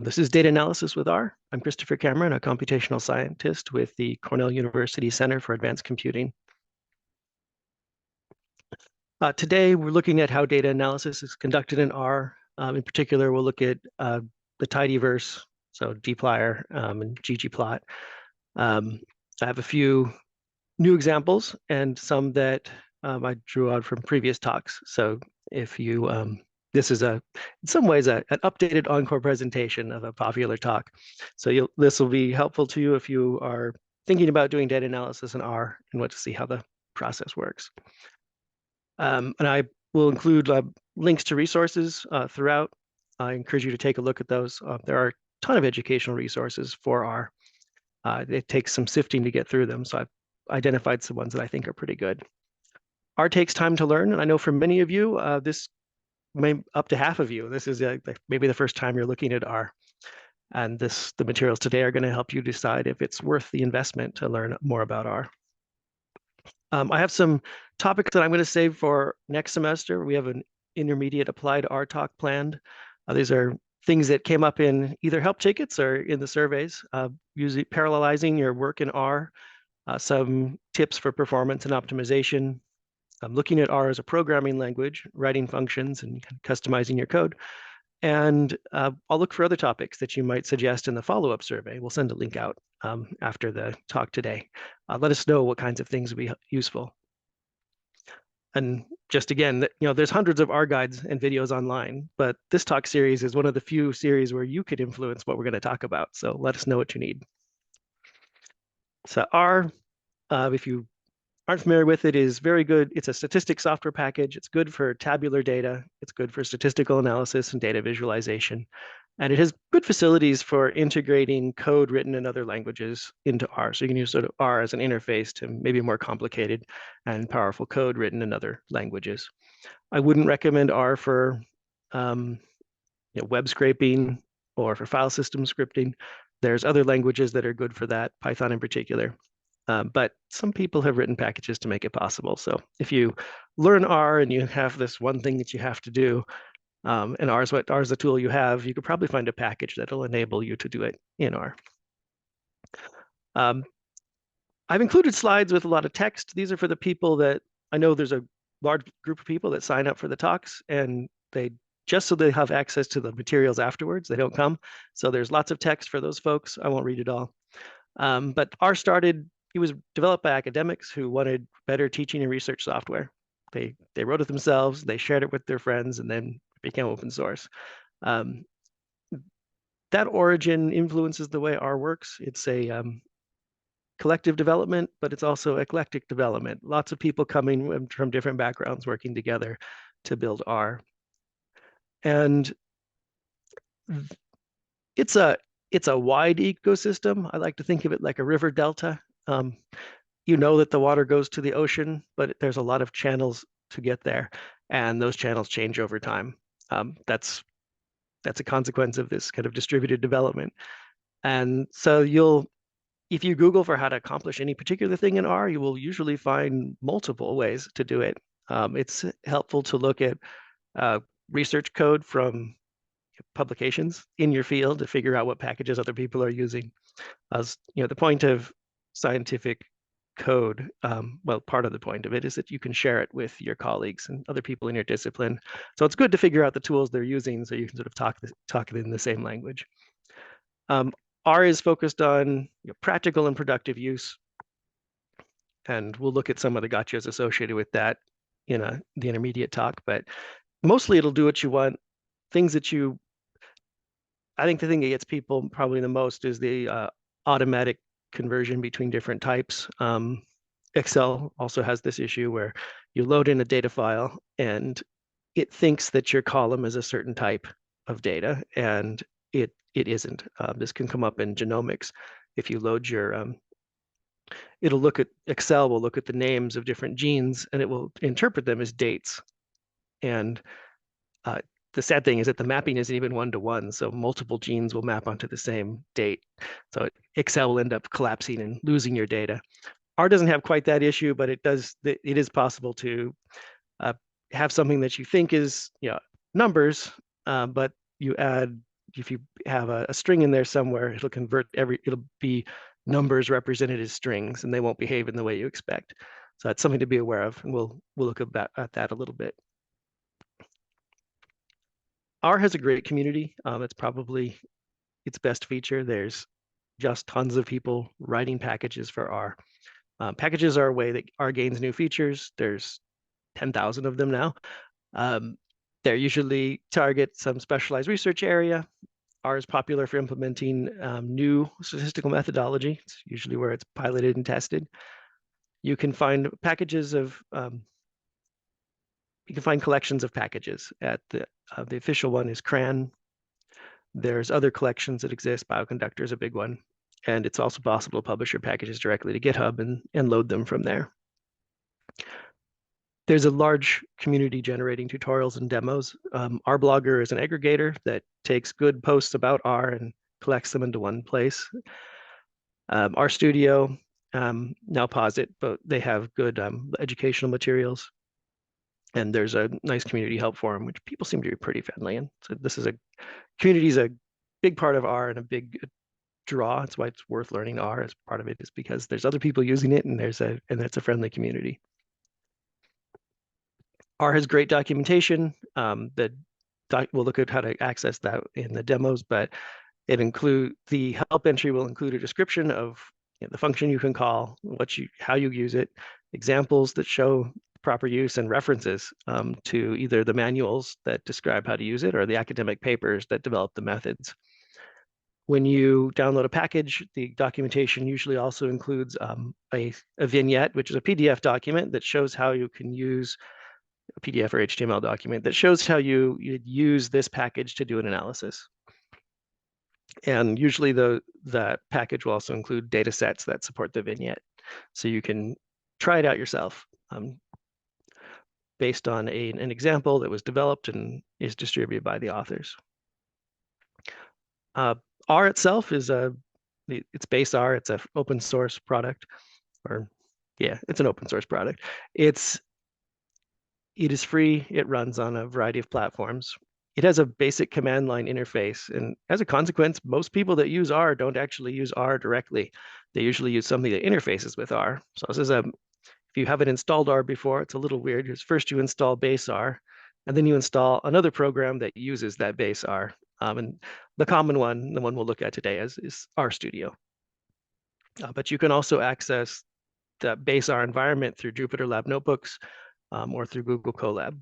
This is Data Analysis with R. I'm Christopher Cameron, a computational scientist with the Cornell University Center for Advanced Computing. Today, we're looking at how data analysis is conducted in R. In particular, we'll look at the Tidyverse, so dplyr and ggplot. I have a few new examples and some that I drew out from previous talks. So if you this is in some ways an updated encore presentation of a popular talk. So this will be helpful to you if you are thinking about doing data analysis in R and want to see how the process works. And I will include links to resources throughout. I encourage you to take a look at those. There are a ton of educational resources for R. It takes some sifting to get through them, so I've identified some ones that I think are pretty good. R takes time to learn, and I know for many of you, this may up to half of you, this is maybe the first time you're looking at R. And the materials today are going to help you decide if it's worth the investment to learn more about R. I have some topics that I'm going to save for next semester. We have an intermediate applied R talk planned. These are things that came up in either help tickets or in the surveys, usually parallelizing your work in R, some tips for performance and optimization, looking at R as a programming language, writing functions and customizing your code. And I'll look for other topics that you might suggest in the follow-up survey. We'll send a link out after the talk today. Let us know what kinds of things would be useful. And just again, there's hundreds of R guides and videos online, but this talk series is one of the few series where you could influence what we're going to talk about. So let us know what you need. So R, if you aren't familiar with it, is very good. It's a statistics software package. It's good for tabular data. It's good for statistical analysis and data visualization. And it has good facilities for integrating code written in other languages into R. So you can use sort of R as an interface to maybe more complicated and powerful code written in other languages. I wouldn't recommend R for web scraping or for file system scripting. There's other languages that are good for that, Python in particular. But some people have written packages to make it possible. So if you learn R and you have this one thing that you have to do, and R is the tool you have, you could probably find a package that'll enable you to do it in R. I've included slides with a lot of text. These are for the people that, I know there's a large group of people that sign up for the talks, and just so they have access to the materials afterwards, they don't come. So there's lots of text for those folks. I won't read it all. But R started, it was developed by academics who wanted better teaching and research software. They wrote it themselves, they shared it with their friends, and then it became open source. That origin influences the way R works. It's a collective development, but it's also eclectic development. Lots of people coming from different backgrounds working together to build R. And it's a wide ecosystem. I like to think of it like a river delta. You know that the water goes to the ocean, but there's a lot of channels to get there, and those channels change over time. That's a consequence of this kind of distributed development. And so if you Google for how to accomplish any particular thing in R, you will usually find multiple ways to do it. It's helpful to look at research code from publications in your field to figure out what packages other people are using. The point of scientific code, well, part of the point of it is that you can share it with your colleagues and other people in your discipline. So it's good to figure out the tools they're using so you can sort of talk it in the same language. R is focused on practical and productive use. And we'll look at some of the gotchas associated with that in the intermediate talk, but mostly it'll do what you want. I think the thing that gets people probably the most is the automatic conversion between different types. Excel also has this issue where you load in a data file and it thinks that your column is a certain type of data, and it isn't. This can come up in genomics. If you load Excel will look at the names of different genes and it will interpret them as dates. And the sad thing is that the mapping isn't even one-to-one, so multiple genes will map onto the same date. So Excel will end up collapsing and losing your data. R doesn't have quite that issue, but it is possible to have something that you think is numbers, but you add if you have a string in there somewhere, it'll be numbers represented as strings, and they won't behave in the way you expect. So that's something to be aware of, and we'll look at that a little bit. R has a great community. It's probably its best feature. There's just tons of people writing packages for R. Packages are a way that R gains new features. There's 10,000 of them now. They're usually target some specialized research area. R is popular for implementing new statistical methodology. It's usually where it's piloted and tested. You can find collections of packages at the official one is CRAN. There's other collections that exist. Bioconductor is a big one. And it's also possible to publish your packages directly to GitHub and load them from there. There's a large community generating tutorials and demos. RBlogger is an aggregator that takes good posts about R and collects them into one place. RStudio, now pause it, but they have good educational materials. And there's a nice community help forum, which people seem to be pretty friendly in. So community is a big part of R and a big draw. That's why it's worth learning R. As part of it is because there's other people using it, and that's a friendly community. R has great documentation. We'll look at how to access that in the demos, but the help entry will include a description of the function you can call, how you use it, examples that show proper use, and references to either the manuals that describe how to use it or the academic papers that develop the methods. When you download a package, the documentation usually also includes a vignette, which is a PDF document that shows how you can use a PDF or HTML document that shows how you'd use this package to do an analysis. And usually that package will also include data sets that support the vignette. So you can try it out yourself based on an example that was developed and is distributed by the authors. R itself it's base R. It's an open source product, it's an open source product. It is free. It runs on a variety of platforms. It has a basic command line interface, and as a consequence, most people that use R don't actually use R directly. They usually use something that interfaces with R. So this is if you haven't installed R before, it's a little weird. First you install base R, and then you install another program that uses that base R. And the common one, the one we'll look at today, is RStudio. But you can also access the base R environment through Jupyter Lab notebooks or through Google Colab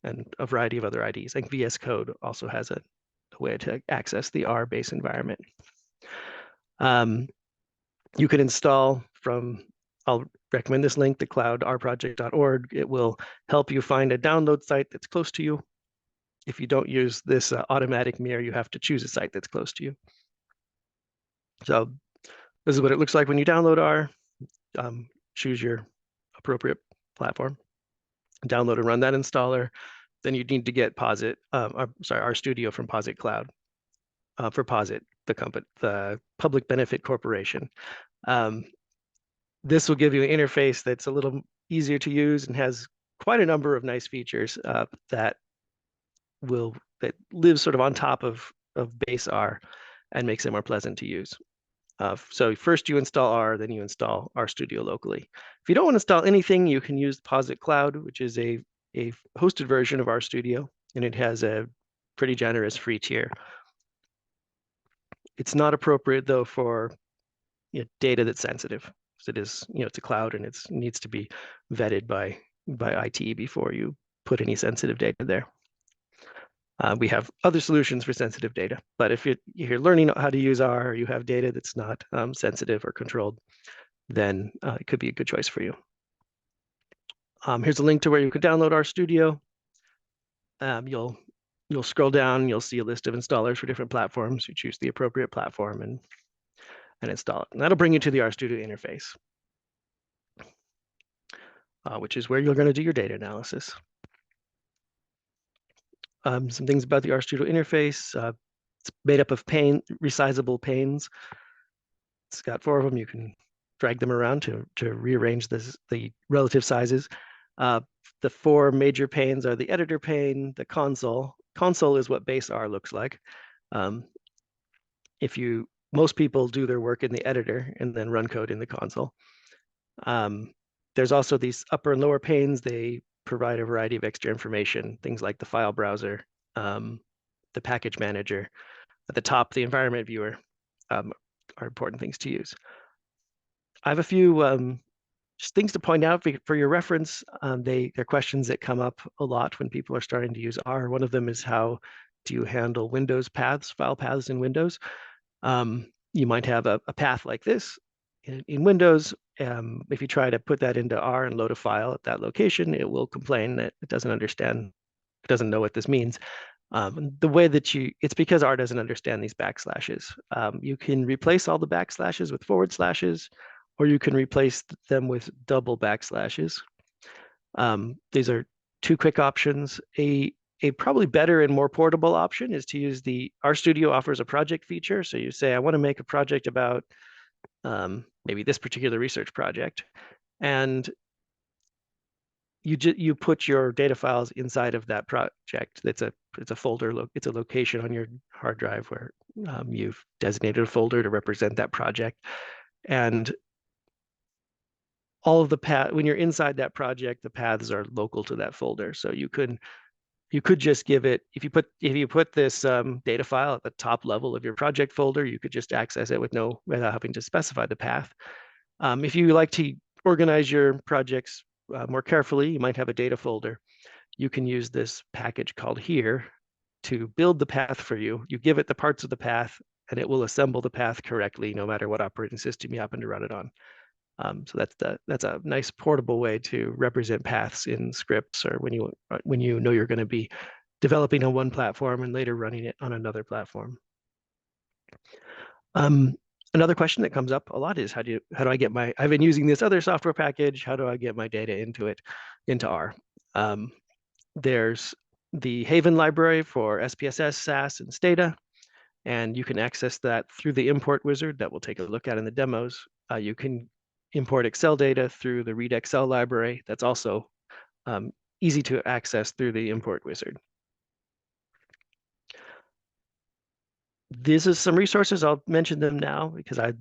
and a variety of other IDs. I think VS Code also has a way to access the R base environment. You can install I'll recommend this link, the cloudrproject.org. It will help you find a download site that's close to you. If you don't use this automatic mirror, you have to choose a site that's close to you. So this is what it looks like when you download R. Choose your appropriate platform, download and run that installer. Then you need to get RStudio from Posit Cloud for Posit, the public benefit corporation. This will give you an interface that's a little easier to use and has quite a number of nice features that live sort of on top of base R and makes it more pleasant to use. So first you install R, then you install RStudio locally. If you don't want to install anything, you can use Posit Cloud, which is a hosted version of RStudio, and it has a pretty generous free tier. It's not appropriate though for data that's sensitive. So it is, it's a cloud and it needs to be vetted by IT before you put any sensitive data there. We have other solutions for sensitive data, but if you're learning how to use R, or you have data that's not sensitive or controlled, then it could be a good choice for you. Here's a link to where you can download RStudio. You'll scroll down, and you'll see a list of installers for different platforms. You choose the appropriate platform and install it. And that'll bring you to the RStudio interface, which is where you're going to do your data analysis. Some things about the RStudio interface. It's made up of resizable panes. It's got 4 of them. You can drag them around to rearrange the relative sizes. The 4 major panes are the editor pane, the console. Console is what base R looks like. Most people do their work in the editor and then run code in the console. There's also these upper and lower panes. They provide a variety of extra information, things like the file browser, the package manager. At the top, the environment viewer are important things to use. I have a few just things to point out for your reference. They're questions that come up a lot when people are starting to use R. One of them is, how do you handle Windows paths, file paths in Windows? You might have a path like this in Windows. If you try to put that into R and load a file at that location, it will complain that it doesn't understand, it doesn't know what this means. The way that it's because R doesn't understand these backslashes. You can replace all the backslashes with forward slashes, or you can replace them with double backslashes. These are two quick options. A probably better and more portable option is to use the RStudio offers a project feature. So you say, I want to make a project about maybe this particular research project, and you put your data files inside of that project. It's a folder. It's a location on your hard drive where you've designated a folder to represent that project, and all of the path, when you're inside that project, the paths are local to that folder. So you could just give it, if you put this data file at the top level of your project folder, you could just access it without having to specify the path. If you like to organize your projects more carefully, you might have a data folder. You can use this package called here to build the path for you. You give it the parts of the path, and it will assemble the path correctly, no matter what operating system you happen to run it on. So that's a nice portable way to represent paths in scripts, or when you know you're going to be developing on one platform and later running it on another platform. Another question that comes up a lot is, how do I get I've been using this other software package, how do I get my data into R? There's the Haven library for SPSS, SAS, and Stata, and you can access that through the import wizard that we'll take a look at in the demos. You can import Excel data through the Read Excel library. That's also easy to access through the import wizard. This is some resources. I'll mention them now because I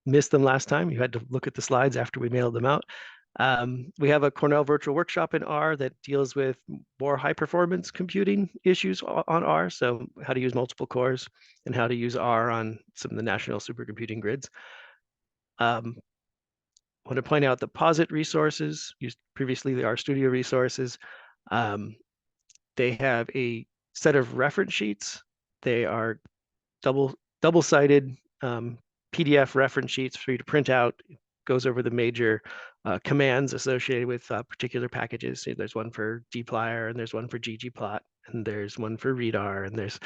missed them last time. You had to look at the slides after we mailed them out. We have a Cornell virtual workshop in R that deals with more high performance computing issues on R. So how to use multiple cores and how to use R on some of the national supercomputing grids. I want to point out the POSIT resources, used previously the RStudio resources. They have a set of reference sheets. They are double-sided PDF reference sheets for you to print out. It goes over the major commands associated with particular packages. So there's one for dplyr, and there's one for ggplot, and there's one for readr, and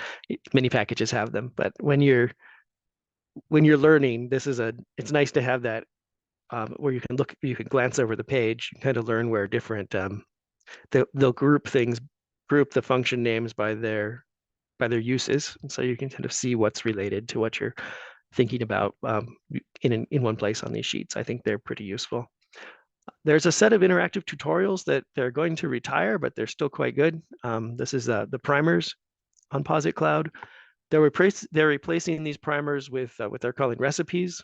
many packages have them. But when you're learning, it's nice to have that where you can glance over the page, and kind of learn where different they'll group the function names by their uses, and so you can kind of see what's related to what you're thinking about in one place on these sheets. I think they're pretty useful. There's a set of interactive tutorials that they're going to retire, but they're still quite good. This is the primers on POSIT Cloud. They're replacing these primers with what they're calling recipes.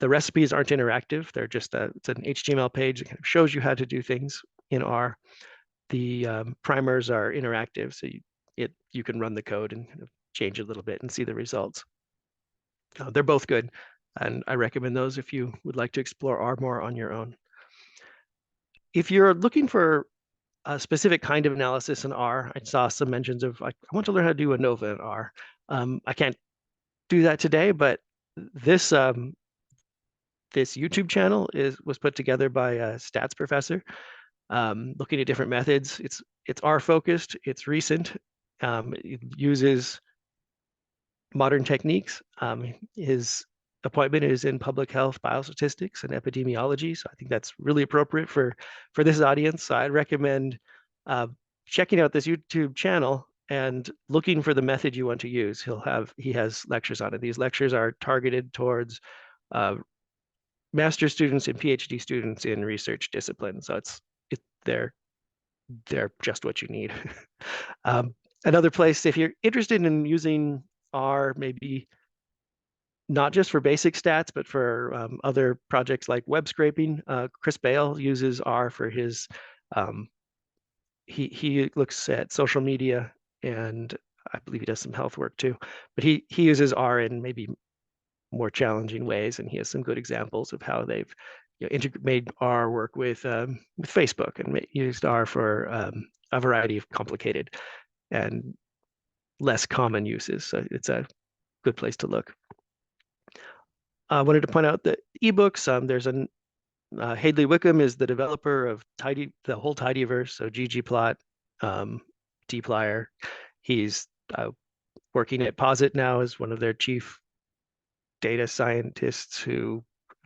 The recipes aren't interactive. They're just it's an HTML page that kind of shows you how to do things in R. The primers are interactive, so you can run the code and kind of change a little bit and see the results. They're both good, and I recommend those if you would like to explore R more on your own. If you're looking for a specific kind of analysis in R, I saw some mentions of, I want to learn how to do ANOVA in R. I can't do that today, but this YouTube channel was put together by a stats professor, looking at different methods. It's R focused, it's recent, it uses modern techniques. His appointment is in public health, biostatistics, and epidemiology, so I think that's really appropriate for this audience. So I'd recommend checking out this YouTube channel and looking for the method you want to use. He has lectures on it. These lectures are targeted towards master's students and PhD students in research disciplines. So they're just what you need. Another place, if you're interested in using R maybe not just for basic stats, but for other projects like web scraping. Chris Bale uses R for his, he looks at social media, and I believe he does some health work too. But he uses R in maybe more challenging ways, and he has some good examples of how they've made R work with Facebook, and used R for a variety of complicated and less common uses. So it's a good place to look. I wanted to point out that ebooks. There's an Hadley Wickham is the developer of the whole Tidyverse, so ggplot, dplyr. He's working at Posit now as one of their chief data scientists who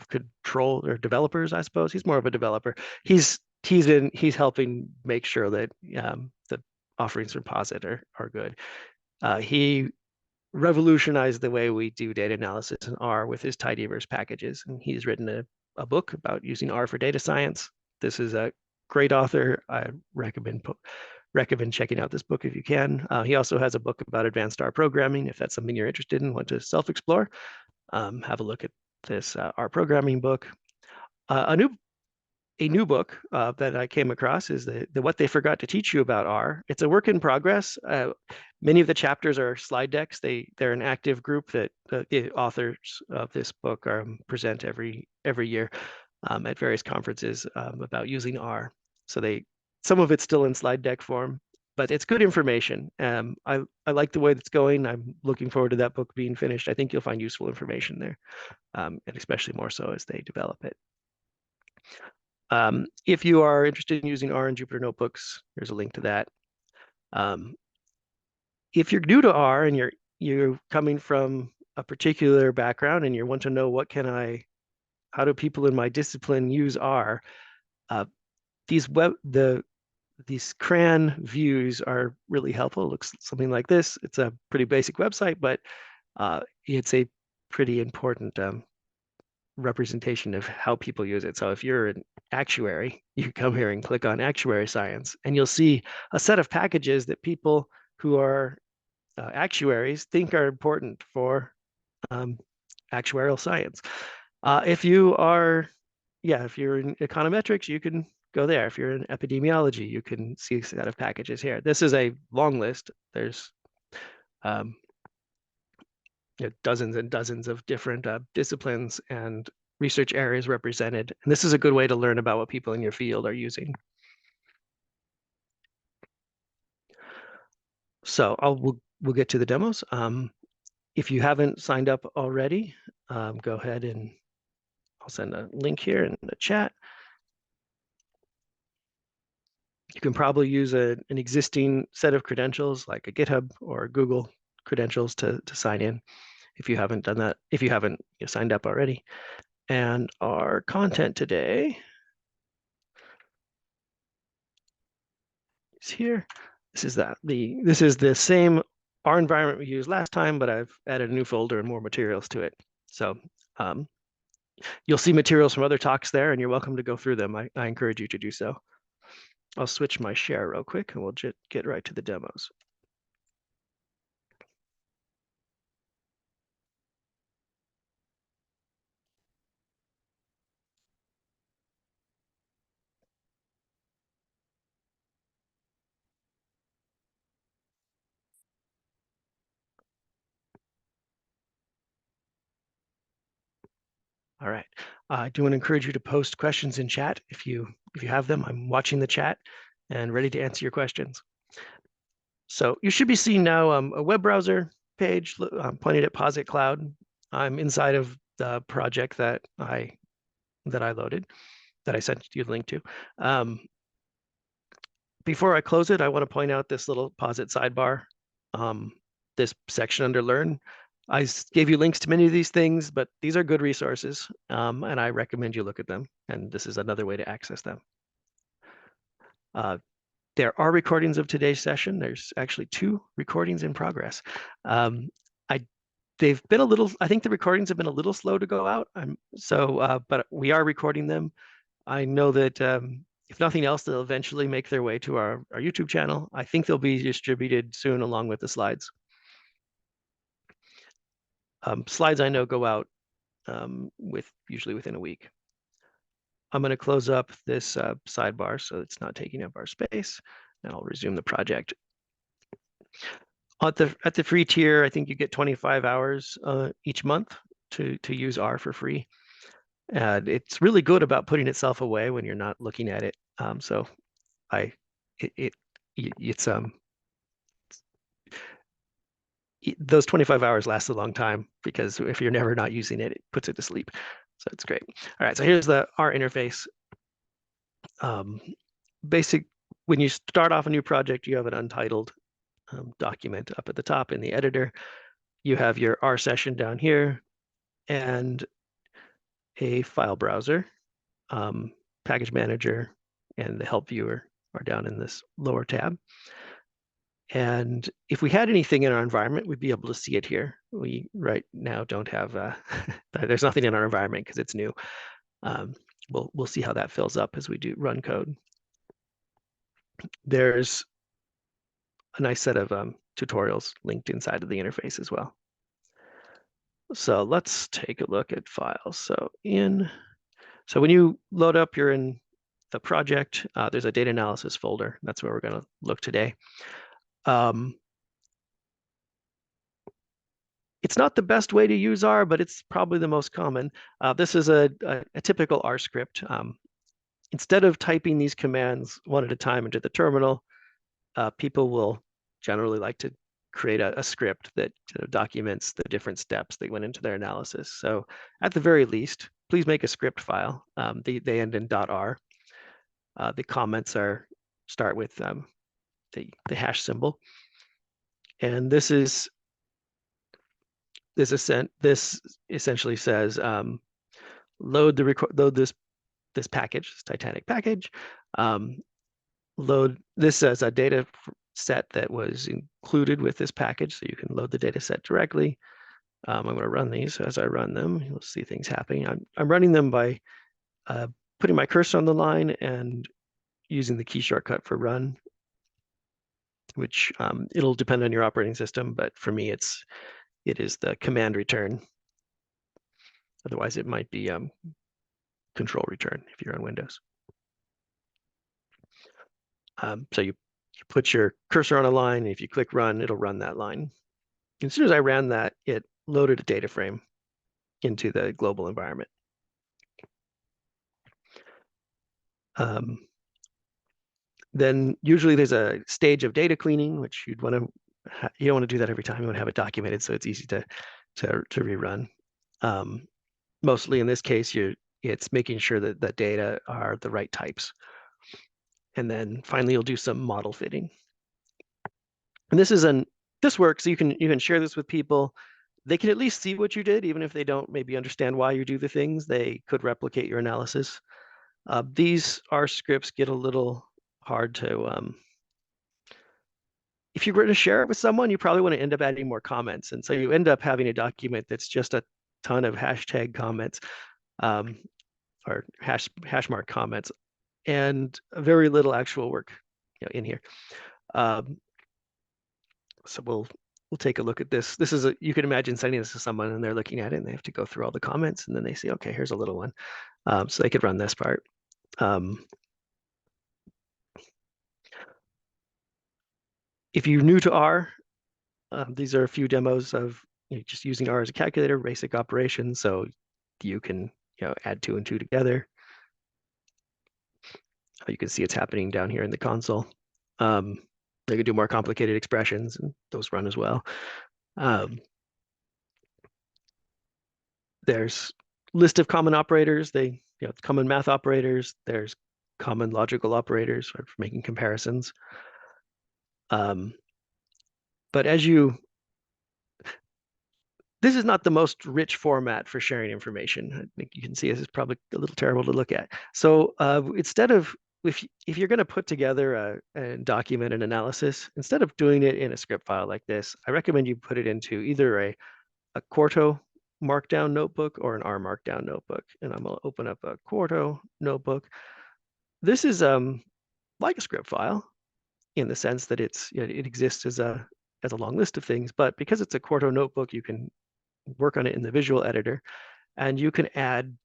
control, or developers, I suppose. He's more of a developer. He's helping make sure that the offerings from Posit are good. He revolutionized the way we do data analysis in R with his Tidyverse packages, and he's written a book about using R for data science. This is a great author. I recommend checking out this book if you can. He also has a book about advanced R programming. If that's something you're interested in, want to self-explore, have a look at this R programming book. A new book that I came across is the What They Forgot to Teach You About R. It's a work in progress. Many of the chapters are slide decks. They're an active group that the authors of this book present every year at various conferences about using R. So some of it's still in slide deck form, but it's good information. I like the way that's going. I'm looking forward to that book being finished. I think you'll find useful information there, and especially more so as they develop it. If you are interested in using R in Jupyter Notebooks, there's a link to that. If you're new to R and you're coming from a particular background and you want to know how do people in my discipline use R, these CRAN views are really helpful. It looks something like this. It's a pretty basic website, but it's a pretty important representation of how people use it. So if you're an actuary, you come here and click on actuary science, and you'll see a set of packages that people who are actuaries think are important for actuarial science. If you're in econometrics, you can go there. If you're in epidemiology, you can see a set of packages here. This is a long list. There's dozens and dozens of different disciplines and research areas represented. And this is a good way to learn about what people in your field are using. So we'll get to the demos. If you haven't signed up already, go ahead and I'll send a link here in the chat. You can probably use an existing set of credentials like a GitHub or Google credentials to sign in if you haven't done that, if you haven't signed up already. And our content today is here. This is the same R environment we used last time, but I've added a new folder and more materials to it. So you'll see materials from other talks there, and you're welcome to go through them. I encourage you to do so. I'll switch my share real quick, and we'll get right to the demos. All right. I do want to encourage you to post questions in chat if you have them. I'm watching the chat and ready to answer your questions. So you should be seeing now a web browser page pointed at Posit Cloud. I'm inside of the project that I loaded, that I sent you the link to. Before I close it, I want to point out this little Posit sidebar, this section under Learn. I gave you links to many of these things, but these are good resources, and I recommend you look at them. And this is another way to access them. There are recordings of today's session. There's actually 2 recordings in progress. They've been I think the recordings have been a little slow to go out. But we are recording them. I know that if nothing else, they'll eventually make their way to our YouTube channel. I think they'll be distributed soon along with the slides. Slides I know go out usually within a week. I'm going to close up this sidebar so it's not taking up our space, and I'll resume the project. At the free tier, I think you get 25 hours each month to use R for free. And it's really good about putting itself away when you're not looking at it. Those 25 hours last a long time, because if you're never not using it, it puts it to sleep. So it's great. All right, so here's the R interface. When you start off a new project, you have an untitled document up at the top in the editor. You have your R session down here and a file browser, package manager, and the help viewer are down in this lower tab. And if we had anything in our environment, we'd be able to see it here. We right now don't have, there's nothing in our environment because it's new. We'll see how that fills up as we do run code. There's a nice set of tutorials linked inside of the interface as well. So let's take a look at files. So when you load up, you're in the project. There's a data analysis folder. That's where we're going to look today. It's not the best way to use R, but it's probably the most common. This is a typical R script. Instead of typing these commands one at a time into the terminal, people will generally like to create a script that documents the different steps that went into their analysis. So at the very least, please make a script file. They end in .r. The comments start with the hash symbol. And this essentially says load this package, this Titanic package. Load this as a data set that was included with this package, so you can load the data set directly. I'm going to run these. So as I run them, you'll see things happening. I'm running them by putting my cursor on the line and using the key shortcut for run, which it'll depend on your operating system, but for me, it is the command return. Otherwise, it might be control return if you're on Windows. So you put your cursor on a line, and if you click run, it'll run that line. As soon as I ran that, it loaded a data frame into the global environment. Then usually there's a stage of data cleaning, which you don't want to do that every time. You want to have it documented so it's easy to rerun. Mostly in this case, it's making sure that the data are the right types. And then finally, you'll do some model fitting. And this works. You can share this with people. They can at least see what you did, even if they don't maybe understand why you do the things. They could replicate your analysis. These R scripts get a little hard to. If you're going to share it with someone, you probably want to end up adding more comments, and so you end up having a document that's just a ton of hashtag comments, or hash mark comments, and very little actual work in here. So we'll take a look at this. This is you can imagine sending this to someone and they're looking at it and they have to go through all the comments and then they say, okay, here's a little one. So they could run this part. If you're new to R, these are a few demos of just using R as a calculator, basic operations. So you can add 2 and 2 together. You can see it's happening down here in the console. They can do more complicated expressions, and those run as well. There's list of common operators. Common math operators. There's common logical operators for making comparisons. But this is not the most rich format for sharing information. I think you can see this is probably a little terrible to look at. So instead of, if you're going to put together a document an analysis, instead of doing it in a script file like this, I recommend you put it into either a Quarto markdown notebook or an R markdown notebook. And I'm going to open up a Quarto notebook. This is like a script file in the sense that it exists as a long list of things, but because it's a Quarto notebook, you can work on it in the visual editor, and you can add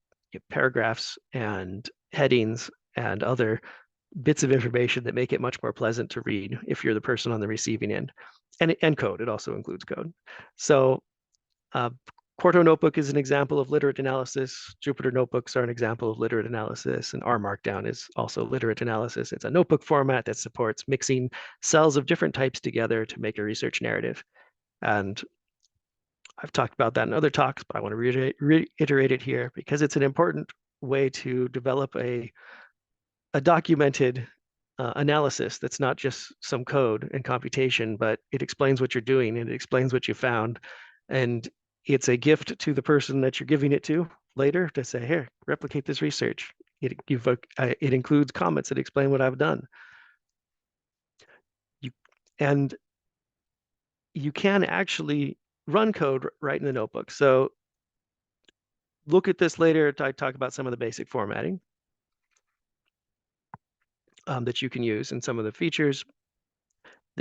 paragraphs and headings and other bits of information that make it much more pleasant to read if you're the person on the receiving end. And code, it also includes code. So Quarto Notebook is an example of literate analysis. Jupyter Notebooks are an example of literate analysis, and R Markdown is also literate analysis. It's a notebook format that supports mixing cells of different types together to make a research narrative. And I've talked about that in other talks, but I want to reiterate it here because it's an important way to develop a documented analysis that's not just some code and computation, but it explains what you're doing and it explains what you found. And it's a gift to the person that you're giving it to later to say, here, replicate this research. It includes comments that explain what I've done. And you can actually run code right in the notebook. So look at this later. I talk about some of the basic formatting that you can use and some of the features.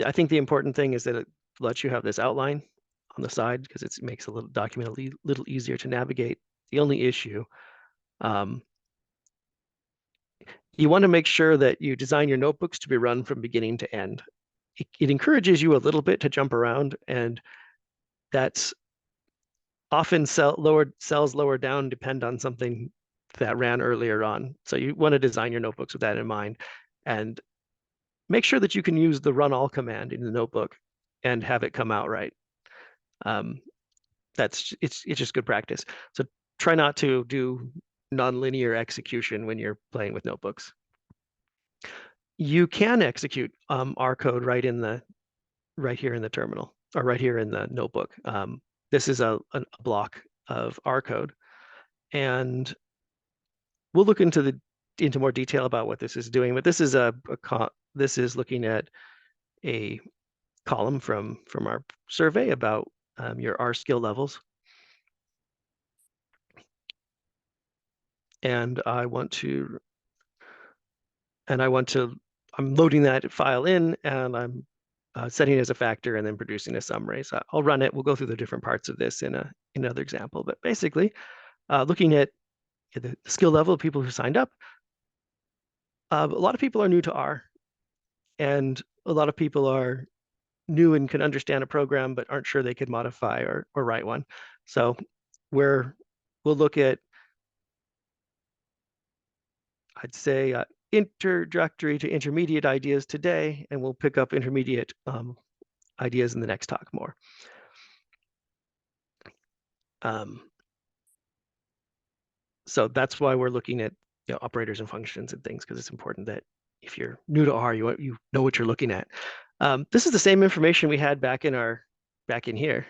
I think the important thing is that it lets you have this outline on the side because it makes a little document a little easier to navigate. The only issue, you want to make sure that you design your notebooks to be run from beginning to end. It encourages you a little bit to jump around, and that's often cells lower down depend on something that ran earlier on. So you want to design your notebooks with that in mind, and make sure that you can use the run all command in the notebook and have it come out right. It's just good practice. So try not to do nonlinear execution when you're playing with notebooks. You can execute R code right here in the terminal or right here in the notebook. This is a block of R code, and we'll look into more detail about what this is doing. But this is this is looking at a column from our survey about your R skill levels. And I'm loading that file in, and I'm setting it as a factor and then producing a summary. So I'll run it. We'll go through the different parts of this in another example. But basically, looking at the skill level of people who signed up, a lot of people are new to R, and a lot of people are new and can understand a program but aren't sure they could modify or write one. So we'll look at, I'd say, introductory to intermediate ideas today, and we'll pick up intermediate ideas in the next talk more. So that's why we're looking at operators and functions and things, because it's important that if you're new to R, you know what you're looking at. This is the same information we had back in here,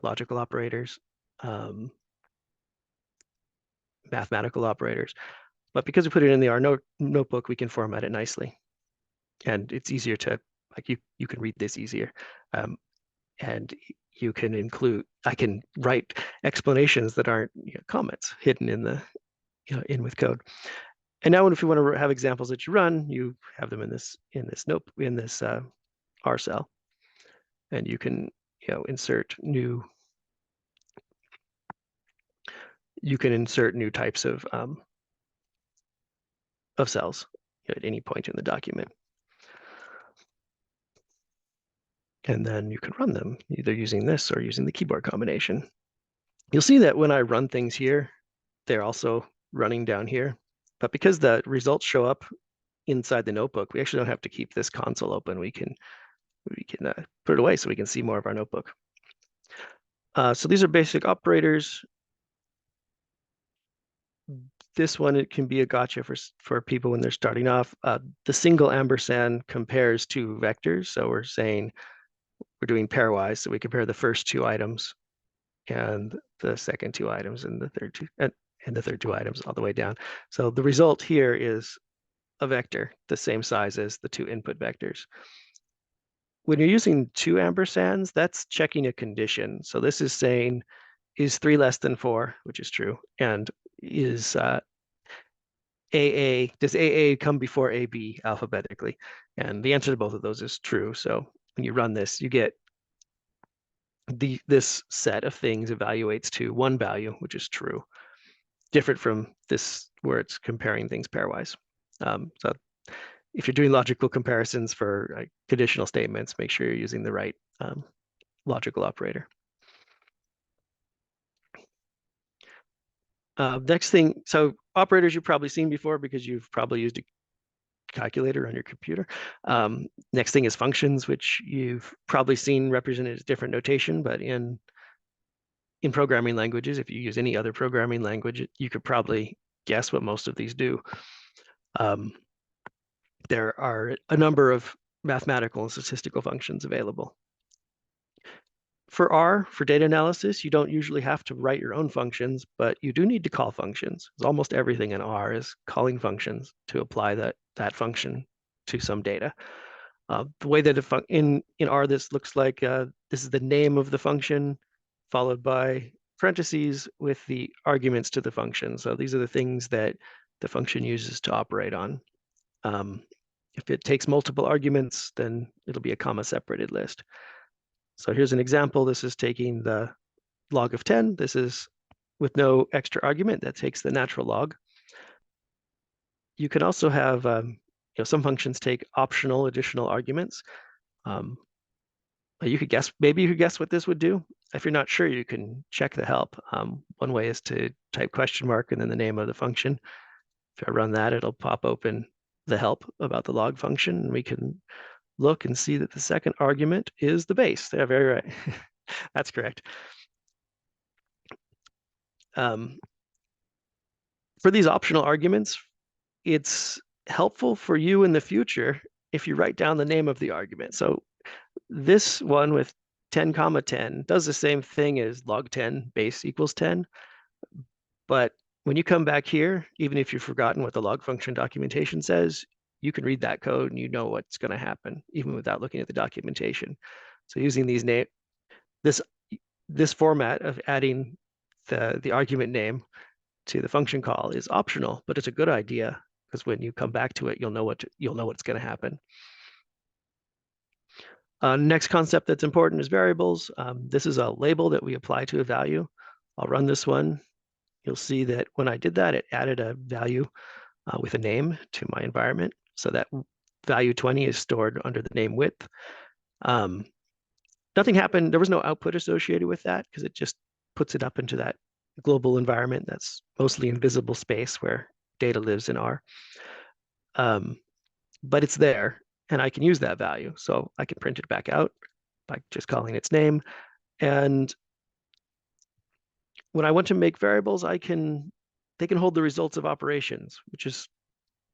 logical operators, mathematical operators. But because we put it in the R notebook, we can format it nicely. And it's easier to, you can read this easier. And you can I can write explanations that aren't comments hidden in in with code. And now if you want to have examples that you run, you have them in this R cell. And you can insert new types of cells at any point in the document. And then you can run them either using this or using the keyboard combination. You'll see that when I run things here, they're also running down here. But because the results show up inside the notebook, we actually don't have to keep this console open. We can put it away so we can see more of our notebook. So these are basic operators. This one, it can be a gotcha for people when they're starting off. The single ampersand compares two vectors. So we're saying we're doing pairwise. So we compare the first two items and the second two items and the third two items all the way down. So the result here is a vector the same size as the two input vectors. When you're using two ampersands, that's checking a condition. So this is saying, is 3 less than 4, which is true, and is does AA come before AB alphabetically? And the answer to both of those is true. So when you run this, you get this set of things evaluates to one value, which is true, different from this where it's comparing things pairwise. So if you're doing logical comparisons for conditional statements, make sure you're using the right logical operator. Next thing, so operators you've probably seen before because you've probably used a calculator on your computer. Next thing is functions, which you've probably seen represented as different notation, but in programming languages, if you use any other programming language, you could probably guess what most of these do. There are a number of mathematical and statistical functions available. For R, for data analysis, you don't usually have to write your own functions, but you do need to call functions. Almost everything in R is calling functions to apply that function to some data. The way that in R, this looks like this is the name of the function, followed by parentheses with the arguments to the function. So these are the things that the function uses to operate on. If it takes multiple arguments, then it'll be a comma-separated list. So here's an example. This is taking the log of 10. This is with no extra argument. That takes the natural log. You can also have, some functions take optional additional arguments. You could guess, maybe you could guess what this would do. If you're not sure, you can check the help. One way is to type question mark and then the name of the function. If I run that, it'll pop open the help about the log function, and we can look and see that the second argument is the base. They're very right. That's correct. For these optional arguments, it's helpful for you in the future if you write down the name of the argument. So this one with 10 comma 10 does the same thing as log 10 base equals 10. But when you come back here, even if you've forgotten what the log function documentation says, you can read that code and you know what's going to happen, even without looking at the documentation. So using these this format of adding the argument name to the function call is optional, but it's a good idea because when you come back to it, you'll know what's going to happen. Next concept that's important is variables. This is a label that we apply to a value. I'll run this one. You'll see that when I did that, it added a value with a name to my environment. So that value 20 is stored under the name width. Nothing happened. There was no output associated with that because it just puts it up into that global environment that's mostly invisible space where data lives in R. But it's there, and I can use that value. So I can print it back out by just calling its name. And when I want to make variables, they can hold the results of operations, which is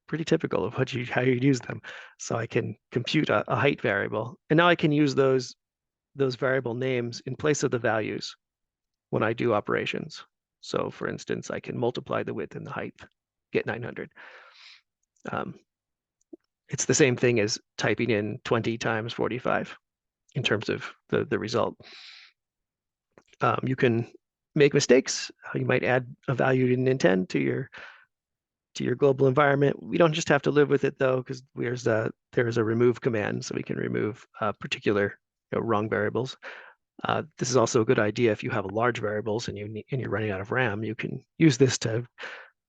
pretty typical of how you use them. So I can compute a height variable, and now I can use those variable names in place of the values when I do operations. So for instance, I can multiply the width and the height, get 900. It's the same thing as typing in 20 times 45 in terms of the result. You can make mistakes. You might add a value you didn't intend to your global environment. We don't just have to live with it though, because there's a remove command, so we can remove particular wrong variables. This is also a good idea if you have large variables and you're running out of RAM. You can use this to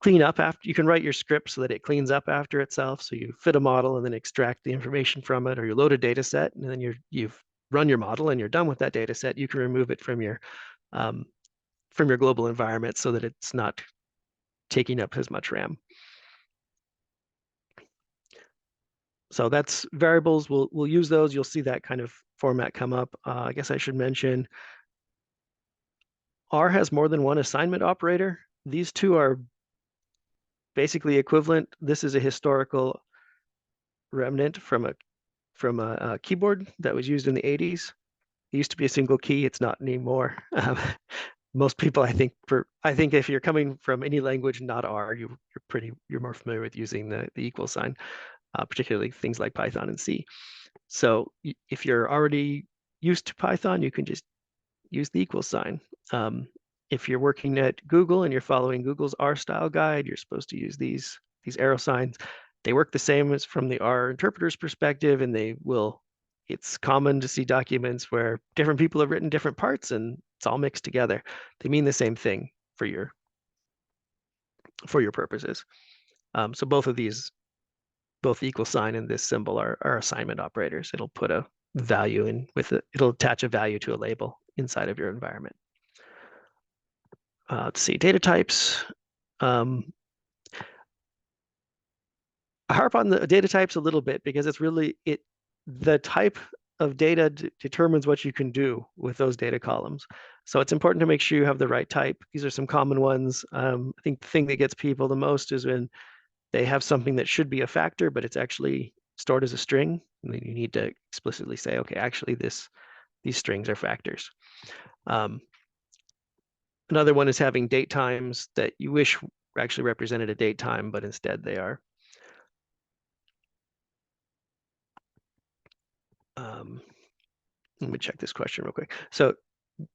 clean up after. You can write your script so that it cleans up after itself. So you fit a model and then extract the information from it, or you load a data set and then you've run your model and you're done with that data set. You can remove it from your global environment so that it's not taking up as much RAM. So that's variables. We'll use those. You'll see that kind of format come up. I guess I should mention R has more than one assignment operator. These two are basically equivalent. This is a historical remnant from a keyboard that was used in the 80s. It used to be a single key. It's not anymore. Most people, I think if you're coming from any language not R, you're more familiar with using the equal sign, particularly things like Python and C. So if you're already used to Python, you can just use the equal sign. If you're working at Google and you're following Google's R style guide, you're supposed to use these arrow signs. They work the same as from the R interpreter's perspective, and they will It's common to see documents where different people have written different parts and it's all mixed together. They mean the same thing for your purposes. So both of these, both the equal sign and this symbol are assignment operators. It'll put a value in with it. It'll attach a value to a label inside of your environment. Let's see, data types. I harp on the data types a little bit because it's really the type of data determines what you can do with those data columns. So it's important to make sure you have the right type. These are some common ones. I think the thing that gets people the most is when they have something that should be a factor, but it's actually stored as a string. And then you need to explicitly say, okay, actually these strings are factors. Another one is having date times that you wish actually represented a date time, but instead they are. Let me check this question real quick. So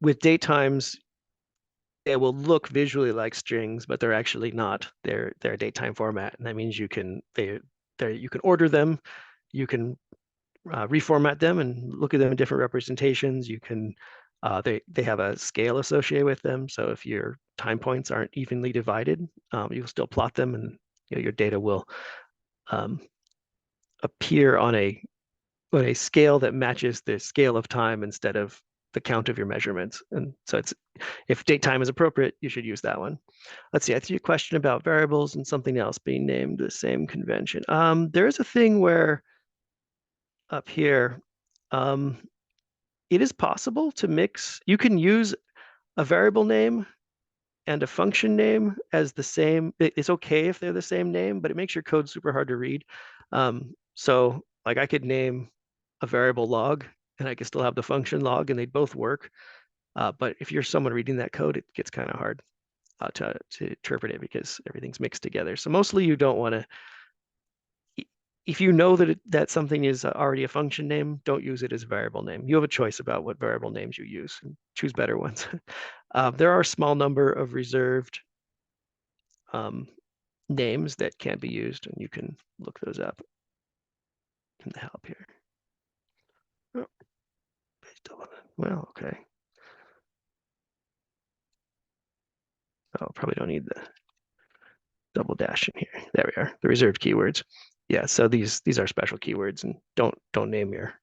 with date times, it will look visually like strings, but they're actually not. They're a date time format, and that means you can you can order them, you can reformat them and look at them in different representations. You can they have a scale associated with them. So if your time points aren't evenly divided, you'll still plot them, and your data will appear on a scale that matches the scale of time instead of the count of your measurements. And so it's if date time is appropriate, you should use that one. Let's see, I see a question about variables and something else being named the same convention. There is a thing where up here, it is possible to mix. You can use a variable name and a function name as the same. It's okay if they're the same name, but it makes your code super hard to read. So like I could name a variable log and I could still have the function log and they'd both work. But if you're someone reading that code, it gets kind of hard to interpret it because everything's mixed together. So mostly you don't want to, if you know that something is already a function name, don't use it as a variable name. You have a choice about what variable names you use. And choose better ones. There are a small number of reserved names that can't be used, and you can look those up in the help here. Oh, well, okay. Oh, probably don't need the double dash in here. There we are, the reserved keywords. Yeah, so these are special keywords, and don't name your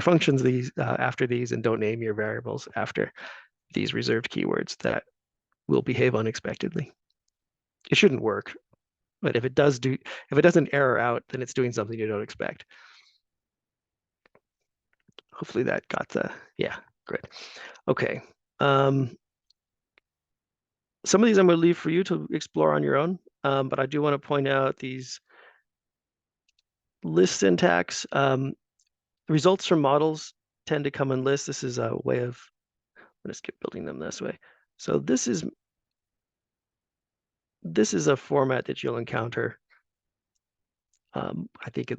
functions these after these, and don't name your variables after these reserved keywords that will behave unexpectedly. It shouldn't work, but if it doesn't error out, then it's doing something you don't expect. Hopefully that got yeah, great. Okay. Some of these I'm going to leave for you to explore on your own, but I do want to point out these list syntax. Results from models tend to come in lists. This is a way of, I'm going to skip building them this way. So this is a format that you'll encounter, I think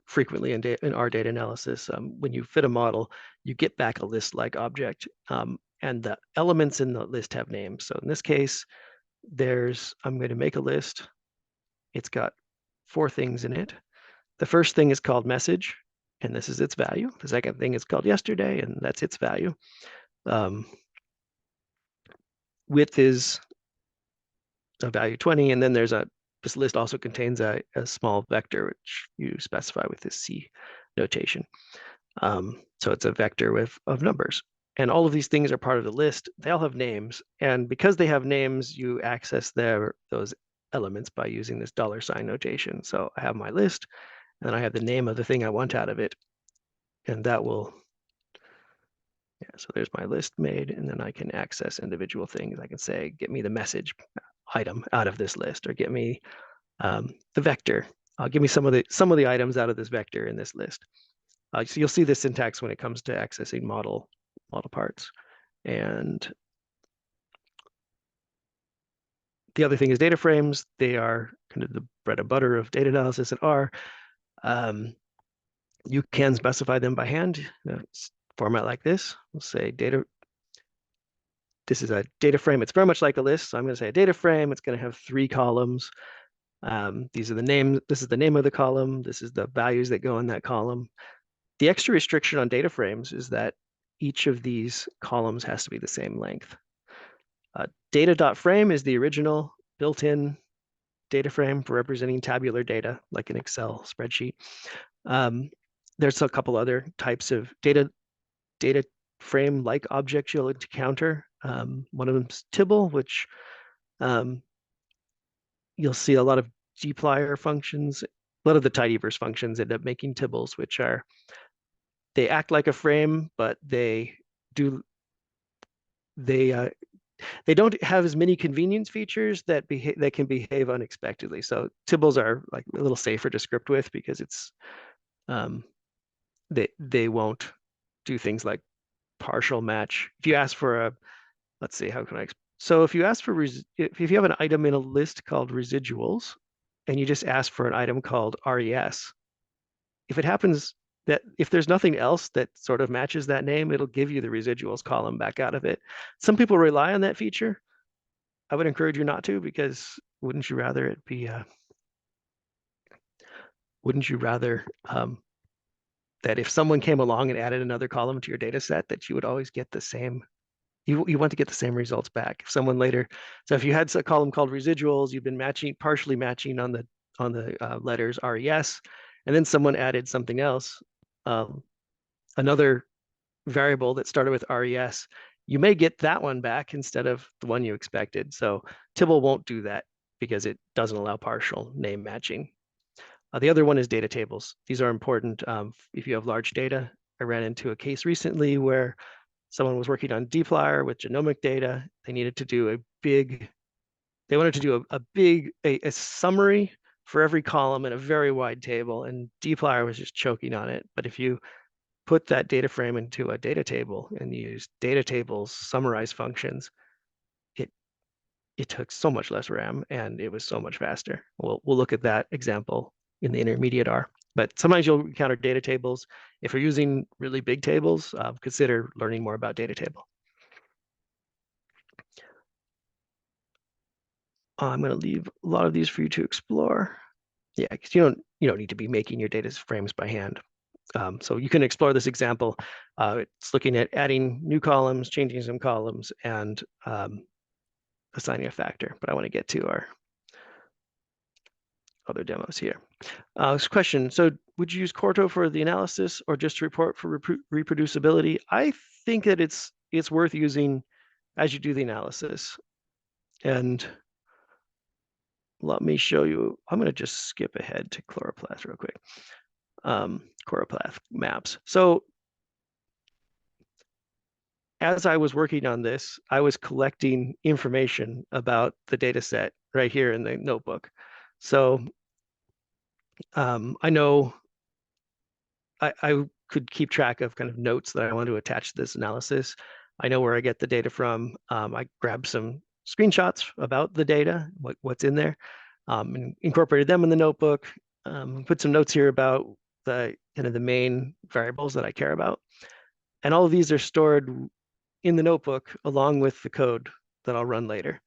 frequently in our data analysis. When you fit a model, you get back a list-like object, and the elements in the list have names. So in this case, I'm going to make a list. It's got 4 things in it. The first thing is called message, and this is its value. The second thing is called yesterday, and that's its value. Width is a value 20, and then this list also contains a small vector, which you specify with this C notation. So it's a vector of numbers. And all of these things are part of the list. They all have names. And because they have names, you access those elements by using this $sign notation. So I have my list, and I have the name of the thing I want out of it. And that will, yeah, so there's my list made, and then I can access individual things. I can say, get me the message item out of this list, or get me the vector. Give me some of the items out of this vector in this list. So you'll see the syntax when it comes to accessing model parts. And the other thing is data frames. They are kind of the bread and butter of data analysis in R. You can specify them by hand. Format like this. We'll say data. This is a data frame. It's very much like a list. So I'm going to say a data frame. It's going to have 3 columns. These are the names. This is the name of the column. This is the values that go in that column. The extra restriction on data frames is that each of these columns has to be the same length. Data.frame is the original built-in data frame for representing tabular data, like an Excel spreadsheet. There's a couple other types of data frame-like objects you'll encounter. One of them is Tibble, which you'll see a lot of dplyr functions. A lot of the tidyverse functions end up making tibbles, which they act like a frame, but they don't have as many convenience features that can behave unexpectedly. So tibbles are like a little safer to script with because it's they won't do things like partial match. If you ask for let's see, how can I? So if you ask for if you have an item in a list called residuals, and you just ask for an item called res, if it happens that if there's nothing else that sort of matches that name, it'll give you the residuals column back out of it. Some people rely on that feature. I would encourage you not to, because wouldn't you rather it be wouldn't you rather that if someone came along and added another column to your data set, that you would always get the same, you want to get the same results back. If someone later, so if you had a column called residuals, you've been partially matching on the letters res, and then someone added something else, another variable that started with res, you may get that one back instead of the one you expected. So Tibble won't do that because it doesn't allow partial name matching. The other one is data tables. These are important if you have large data. I ran into a case recently where someone was working on dplyr with genomic data. They wanted to do a summary for every column in a very wide table, and dplyr was just choking on it. But if you put that data frame into a data table and use data tables summarize functions, it took so much less RAM and it was so much faster. We'll look at that example in the intermediate R. But sometimes you'll encounter data tables. If you're using really big tables, consider learning more about data table. I'm going to leave a lot of these for you to explore. Yeah, because you don't need to be making your data frames by hand. So you can explore this example. It's looking at adding new columns, changing some columns, and assigning a factor. But I want to get to our other demos here. This question, so would you use Quarto for the analysis or just to report for reproducibility? I think that it's worth using as you do the analysis. And let me show you, I'm going to just skip ahead to chloroplast real quick. Chloroplast maps. So as I was working on this, I was collecting information about the data set right here in the notebook. So I know I could keep track of kind of notes that I want to attach to this analysis. I know where I get the data from. I grabbed some screenshots about the data, what's in there, and incorporated them in the notebook. Put some notes here about the kind of the main variables that I care about. And all of these are stored in the notebook along with the code that I'll run later.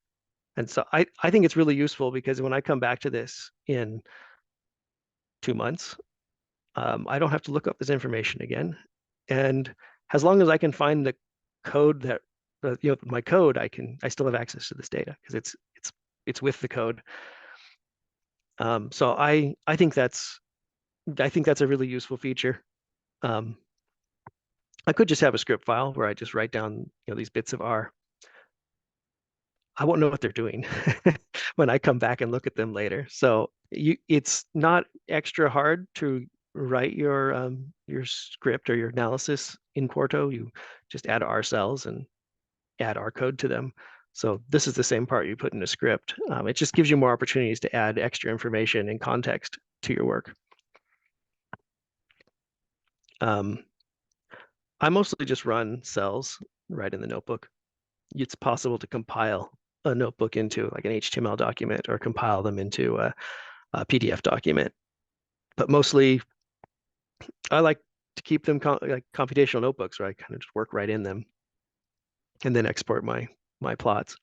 And so I think it's really useful because when I come back to this in 2 months, I don't have to look up this information again. And as long as I can find the code that, my code, I still have access to this data because it's with the code. So I think that's a really useful feature. I could just have a script file where I just write down these bits of R. I won't know what they're doing when I come back and look at them later. So it's not extra hard to write your script or your analysis in Quarto. You just add R cells and add R code to them. So this is the same part you put in a script. It just gives you more opportunities to add extra information and context to your work. I mostly just run cells right in the notebook. It's possible to compile a notebook into like an HTML document or compile them into a PDF document. But mostly, I like to keep them like computational notebooks where I kind of just work right in them and then export my plots.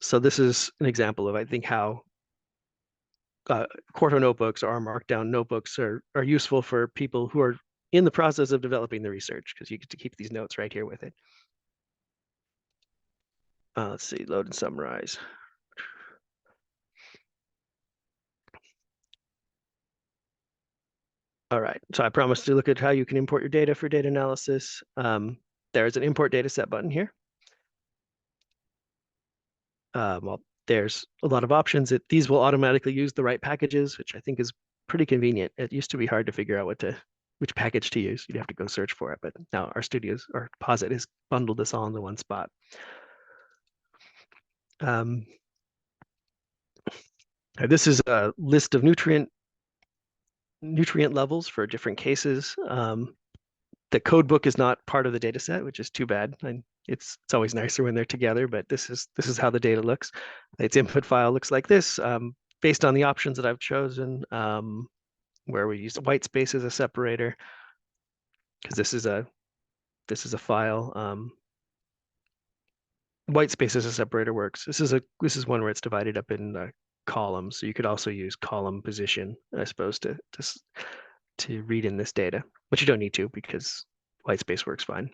So this is an example of, I think, how Quarto notebooks or Markdown notebooks are useful for people who are in the process of developing the research, because you get to keep these notes right here with it. Let's see, load and summarize. All right, so I promised to look at how you can import your data for data analysis. There's an import data set button here. Well, there's a lot of options. These will automatically use the right packages, which I think is pretty convenient. It used to be hard to figure out which package to use. You'd have to go search for it, but now our Posit has bundled this all into one spot. This is a list of nutrient levels for different cases. The code book is not part of the data set, which is too bad. And it's always nicer when they're together, but this is how the data looks. Its input file looks like this, based on the options that I've chosen, where we use the white space as a separator, because this is a file. White space as a separator works. This is one where it's divided up in columns, so you could also use column position, I suppose, to read in this data, but you don't need to because white space works fine.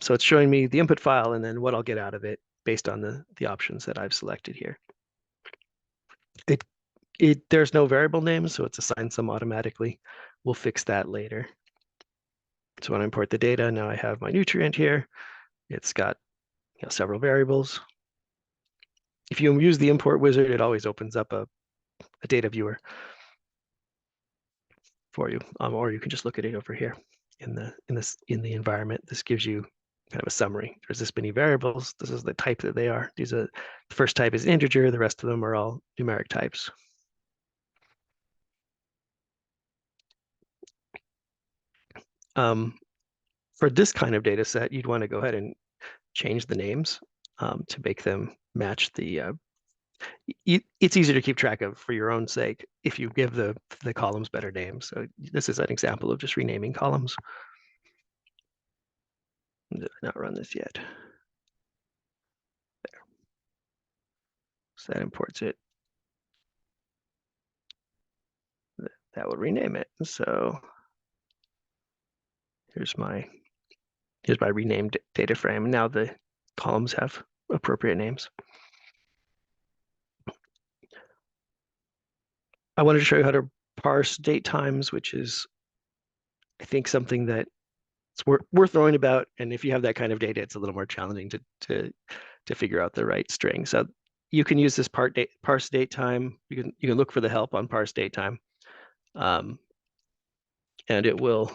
So it's showing me the input file and then what I'll get out of it based on the options that I've selected here. There's no variable names, so it's assigned some automatically. We'll fix that later. So when I import the data, now I have my nutrient here. It's got several variables. If you use the import wizard, it always opens up a data viewer for you, or you can just look at it over here in the environment. This gives you kind of a summary. There's this many variables. This is the type that they are. The first type is integer. The rest of them are all numeric types. For this kind of data set, you'd want to go ahead and change the names to make them match the. It's easier to keep track of for your own sake if you give the columns better names. So this is an example of just renaming columns. Did I not run this yet? There. So that imports it. That would rename it. So here's my renamed data frame. Now the columns have appropriate names. I wanted to show you how to parse date times, which is, I think, something that it's worth knowing about. And if you have that kind of data, it's a little more challenging to figure out the right string. So you can use this parse date time. You can look for the help on parse date time, and it will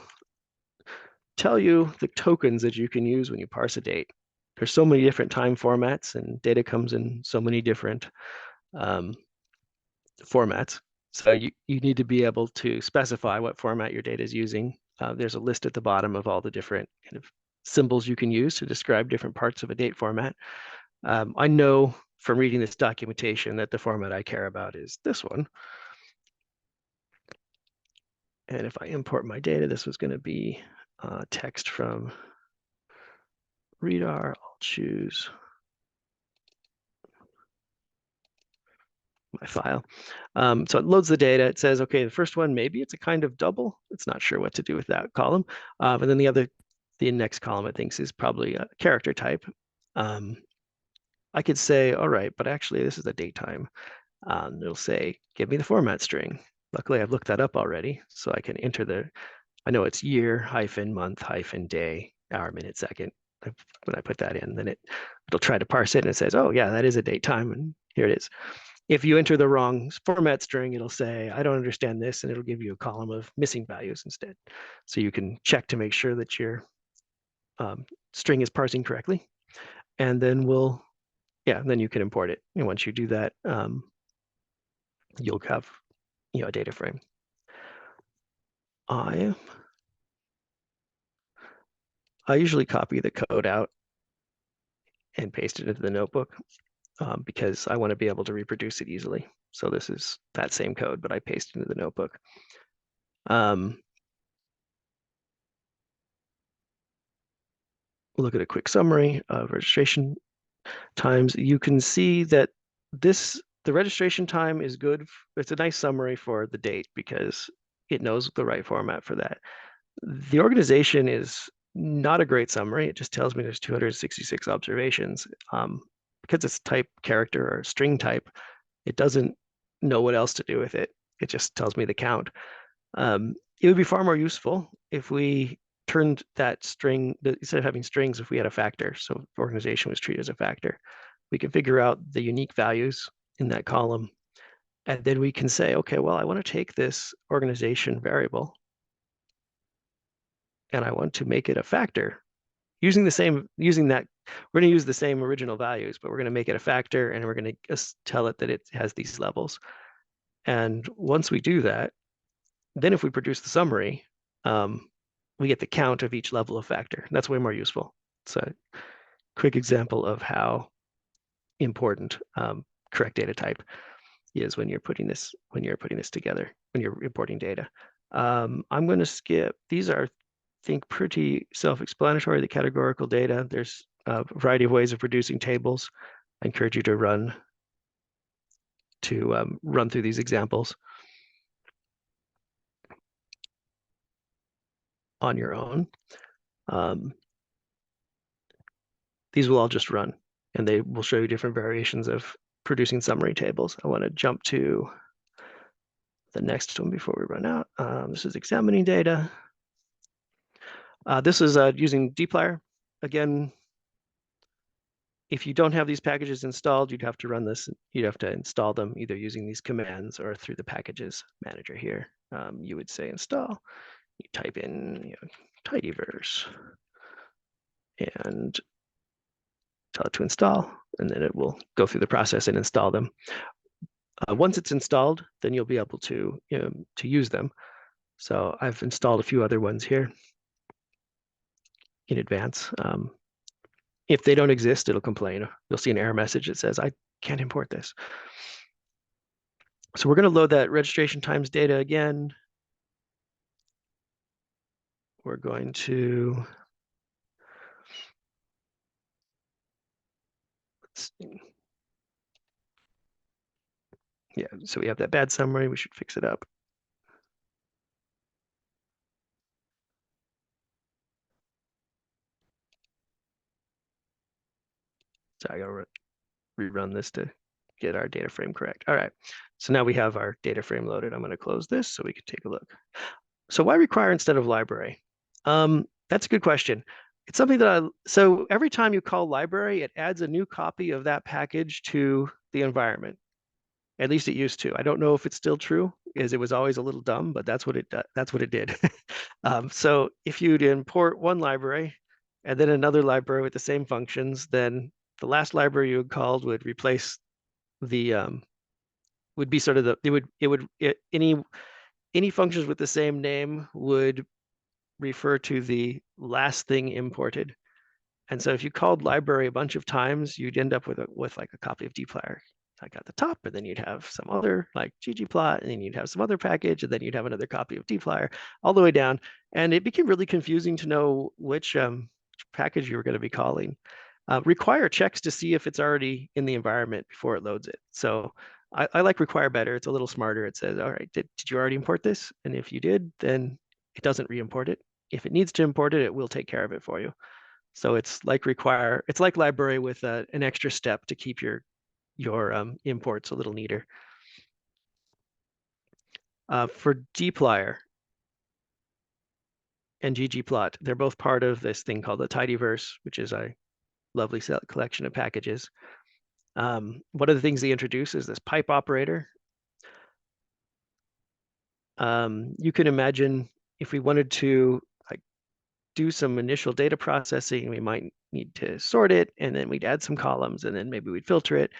tell you the tokens that you can use when you parse a date. There's so many different time formats, and data comes in so many different formats. So you need to be able to specify what format your data is using. There's a list at the bottom of all the different kind of symbols you can use to describe different parts of a date format. I know from reading this documentation that the format I care about is this one. And if I import my data, this was going to be text from Readr. I'll choose my file. So it loads the data. It says, okay, the first one, maybe it's a kind of double. It's not sure what to do with that column. And then the next column it thinks is probably a character type. I could say, all right, but actually this is a datetime. It'll say, give me the format string. Luckily, I've looked that up already, so I can enter I know it's year hyphen month hyphen day, hour, minute, second. When I put that in, then it'll try to parse it and it says, oh yeah, that is a date time, and here it is. If you enter the wrong format string, it'll say, I don't understand this, and it'll give you a column of missing values instead. So you can check to make sure that your string is parsing correctly. And then then you can import it. And once you do that, you'll have a data frame. I usually copy the code out and paste it into the notebook because I want to be able to reproduce it easily. So this is that same code, but I paste it into the notebook. Look at a quick summary of registration times. You can see that the registration time is good. It's a nice summary for the date because it knows the right format for that. The organization is not a great summary. It just tells me there's 266 observations. Because it's type character or string type, it doesn't know what else to do with it. It just tells me the count. It would be far more useful if we turned that string, instead of having strings, if we had a factor. So organization was treated as a factor. We can figure out the unique values in that column. And then we can say, okay, well, I want to take this organization variable and I want to make it a factor using that. We're going to use the same original values, but we're going to make it a factor and we're going to tell it that it has these levels. And once we do that, then if we produce the summary, we get the count of each level of factor. That's way more useful. It's a quick example of how important correct data type is when you're putting this together, when you're importing data. I'm going to skip. These are, I think, pretty self-explanatory. The categorical data. There's a variety of ways of producing tables. I encourage you to run through these examples on your own. These will all just run, and they will show you different variations of producing summary tables. I want to jump to the next one before we run out. This is examining data. This is using dplyr. Again, if you don't have these packages installed, you'd have to run this. You'd have to install them either using these commands or through the packages manager here. You would say install. You type in Tidyverse and tell it to install, and then it will go through the process and install them. Once it's installed, then you'll be able to use them. So I've installed a few other ones here in advance. If they don't exist, it'll complain. You'll see an error message that says, I can't import this. So we're going to load that registration times data again. We're going to, let's see. Yeah, so we have that bad summary. We should fix it up. So I got to rerun this to get our data frame correct. All right, so now we have our data frame loaded. I'm going to close this so we can take a look. So why require instead of library? That's a good question. It's something that so every time you call library, it adds a new copy of that package to the environment. At least it used to. I don't know if it's still true, as it was always a little dumb, but that's what it did. So if you'd import one library and then another library with the same functions, then the last library you had called would replace the would be sort of the any functions with the same name would refer to the last thing imported. And so if you called library a bunch of times, you'd end up with like a copy of dplyr like at the top, and then you'd have some other like ggplot, and then you'd have some other package, and then you'd have another copy of dplyr all the way down. And it became really confusing to know which package you were going to be calling. Require checks to see if it's already in the environment before it loads it. So I like require better. It's a little smarter. It says, all right, did you already import this? And if you did, then it doesn't re-import it. If it needs to import it, it will take care of it for you. So it's like require. It's like library with an extra step to keep your imports a little neater. For dplyr and ggplot, they're both part of this thing called the Tidyverse, which is a lovely collection of packages. One of the things they introduce is this pipe operator. You can imagine if we wanted to do some initial data processing, we might need to sort it, and then we'd add some columns, and then maybe we'd filter it.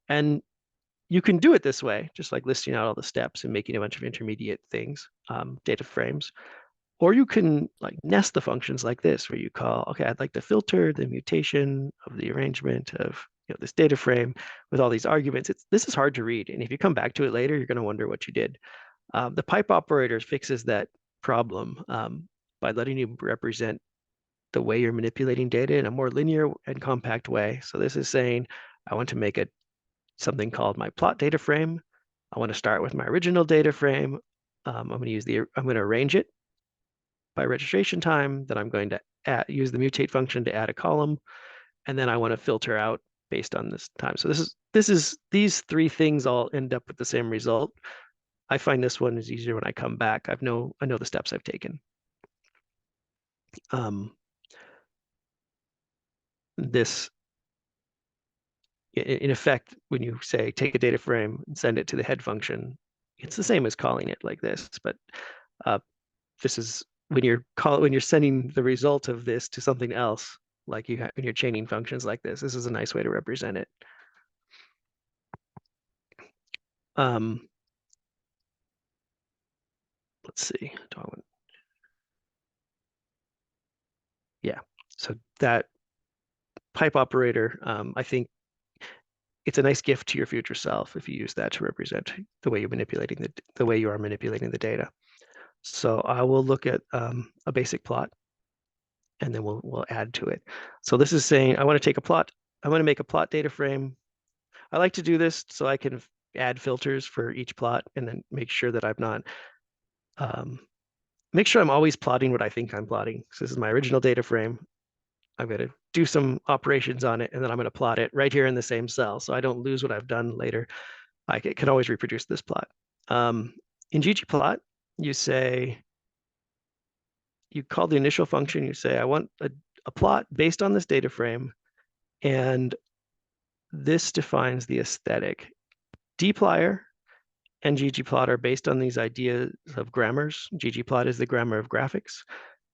And you can do it this way, just like listing out all the steps and making a bunch of intermediate things, data frames. Or you can like nest the functions like this, where you call, okay, I'd like to filter the mutation of the arrangement of this data frame with all these arguments. This is hard to read, and if you come back to it later, you're going to wonder what you did. The pipe operator fixes that problem by letting you represent the way you're manipulating data in a more linear and compact way. So this is saying, I want to make something called my plot data frame. I want to start with my original data frame. I'm going to arrange it by registration time, then I'm going to use the mutate function to add a column, and then I want to filter out based on this time. So these three things all end up with the same result. I find this one is easier when I come back. I know the steps I've taken. This, in effect, when you say take a data frame and send it to the head function, it's the same as calling it like this. But this is when you're sending the result of this to something else, like when you're chaining functions like this. This is a nice way to represent it. Let's see. Yeah. So that pipe operator, I think it's a nice gift to your future self if you use that to represent the way you're manipulating the way you are manipulating the data. So I will look at a basic plot, and then we'll add to it. So this is saying I want to take a plot. I want to make a plot data frame. I like to do this so I can add filters for each plot, and then make sure that I'm not make sure I'm always plotting what I think I'm plotting. So this is my original data frame. I'm going to do some operations on it, and then I'm going to plot it right here in the same cell, so I don't lose what I've done later. I can always reproduce this plot. In ggplot, you call the initial function, you say, I want a plot based on this data frame, and this defines the aesthetic. dplyr and ggplot are based on these ideas of grammars. ggplot is the grammar of graphics,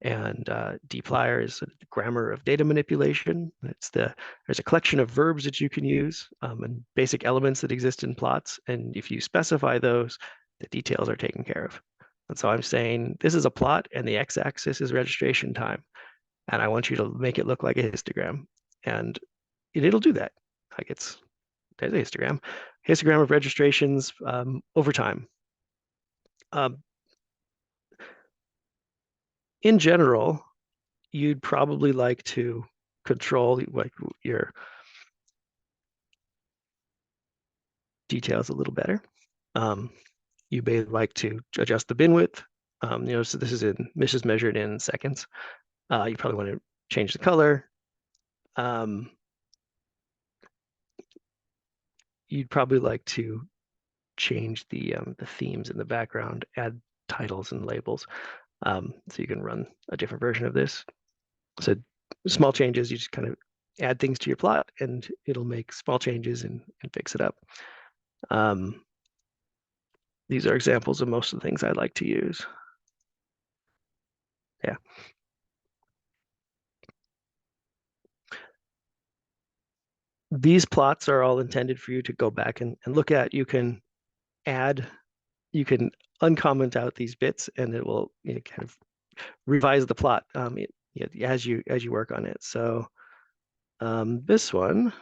and dplyr is the grammar of data manipulation. There's a collection of verbs that you can use and basic elements that exist in plots, and if you specify those, the details are taken care of. And so I'm saying this is a plot, and the x-axis is registration time, and I want you to make it look like a histogram, and it'll do that. Like there's a histogram of registrations over time. In general, you'd probably like to control like your details a little better. You may like to adjust the bin width. So this is measured in seconds. You probably want to change the color. You'd probably like to change the themes in the background, add titles and labels. So you can run a different version of this. So small changes, you just kind of add things to your plot, and it'll make small changes and fix it up. These are examples of most of the things I like to use. Yeah. These plots are all intended for you to go back and look at. You can uncomment out these bits, and it will kind of revise the plot as you work on it. So this one,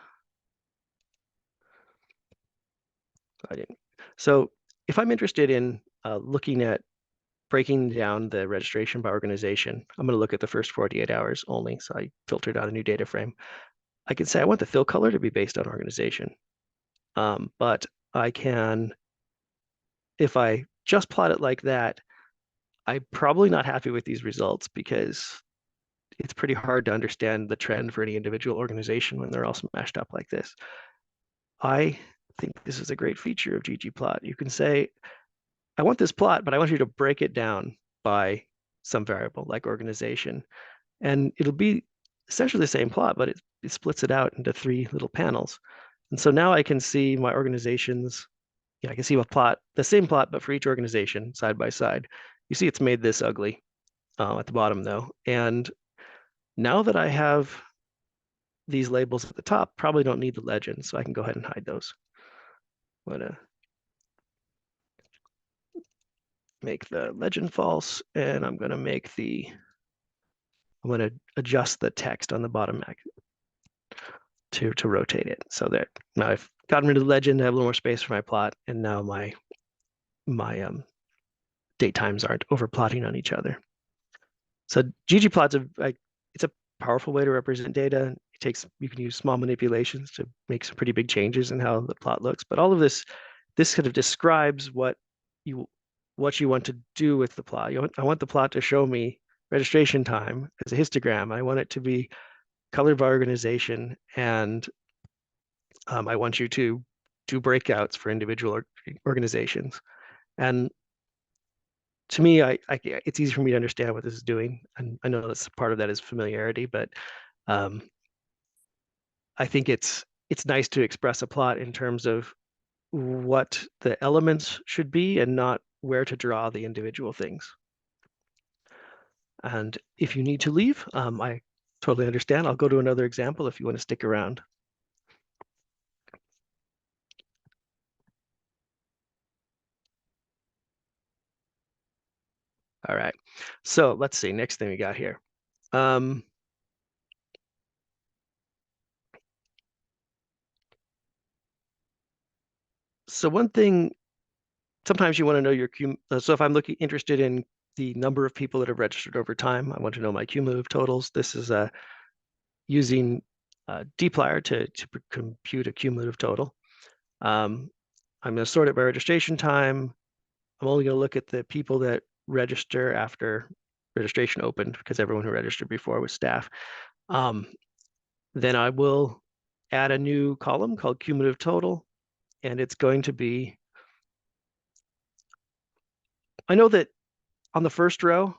I didn't. So if I'm interested in looking at breaking down the registration by organization, I'm going to look at the first 48 hours only. So I filtered out a new data frame. I can say I want the fill color to be based on organization. But I can, if I just plot it like that, I'm probably not happy with these results because it's pretty hard to understand the trend for any individual organization when they're all smashed up like this. I think this is a great feature of ggplot. You can say, I want this plot, but I want you to break it down by some variable like organization. And it'll be essentially the same plot, but it splits it out into 3 little panels. And so now I can see my organizations. I can see the same plot, but for each organization side by side. You see it's made this ugly at the bottom though. And now that I have these labels at the top, probably don't need the legend, so I can go ahead and hide those. I'm gonna make the legend false, and I'm gonna adjust the text on the bottom to rotate it so that now I've gotten rid of the legend, I have a little more space for my plot, and now my date times aren't overplotting on each other. So ggplot's it's a powerful way to represent data. You can use small manipulations to make some pretty big changes in how the plot looks. But all of this kind of describes what you want to do with the plot. I want the plot to show me registration time as a histogram. I want it to be colored by organization, and I want you to do breakouts for individual organizations. And to me, it's easy for me to understand what this is doing. And I know that's part of that is familiarity, but um, I think it's nice to express a plot in terms of what the elements should be and not where to draw the individual things. And if you need to leave, I totally understand. I'll go to another example if you want to stick around. All right. So let's see. Next thing we got here. So one thing, sometimes you want to know your so if I'm interested in the number of people that have registered over time, I want to know my cumulative totals. This is using dplyr to compute a cumulative total. I'm going to sort it by registration time. I'm only going to look at the people that register after registration opened, because everyone who registered before was staff. Then I will add a new column called cumulative total, and it's going to be, I know that on the first row,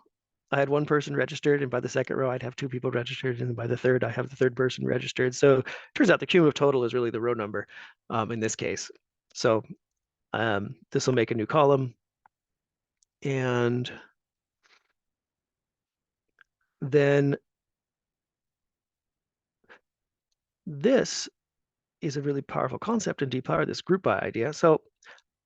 I had one person registered, and by the second row, I'd have two people registered, and by the third, I have the third person registered. So it turns out the cumulative total is really the row number in this case. So this will make a new column, and then this is a really powerful concept in dplyr, this group by idea. So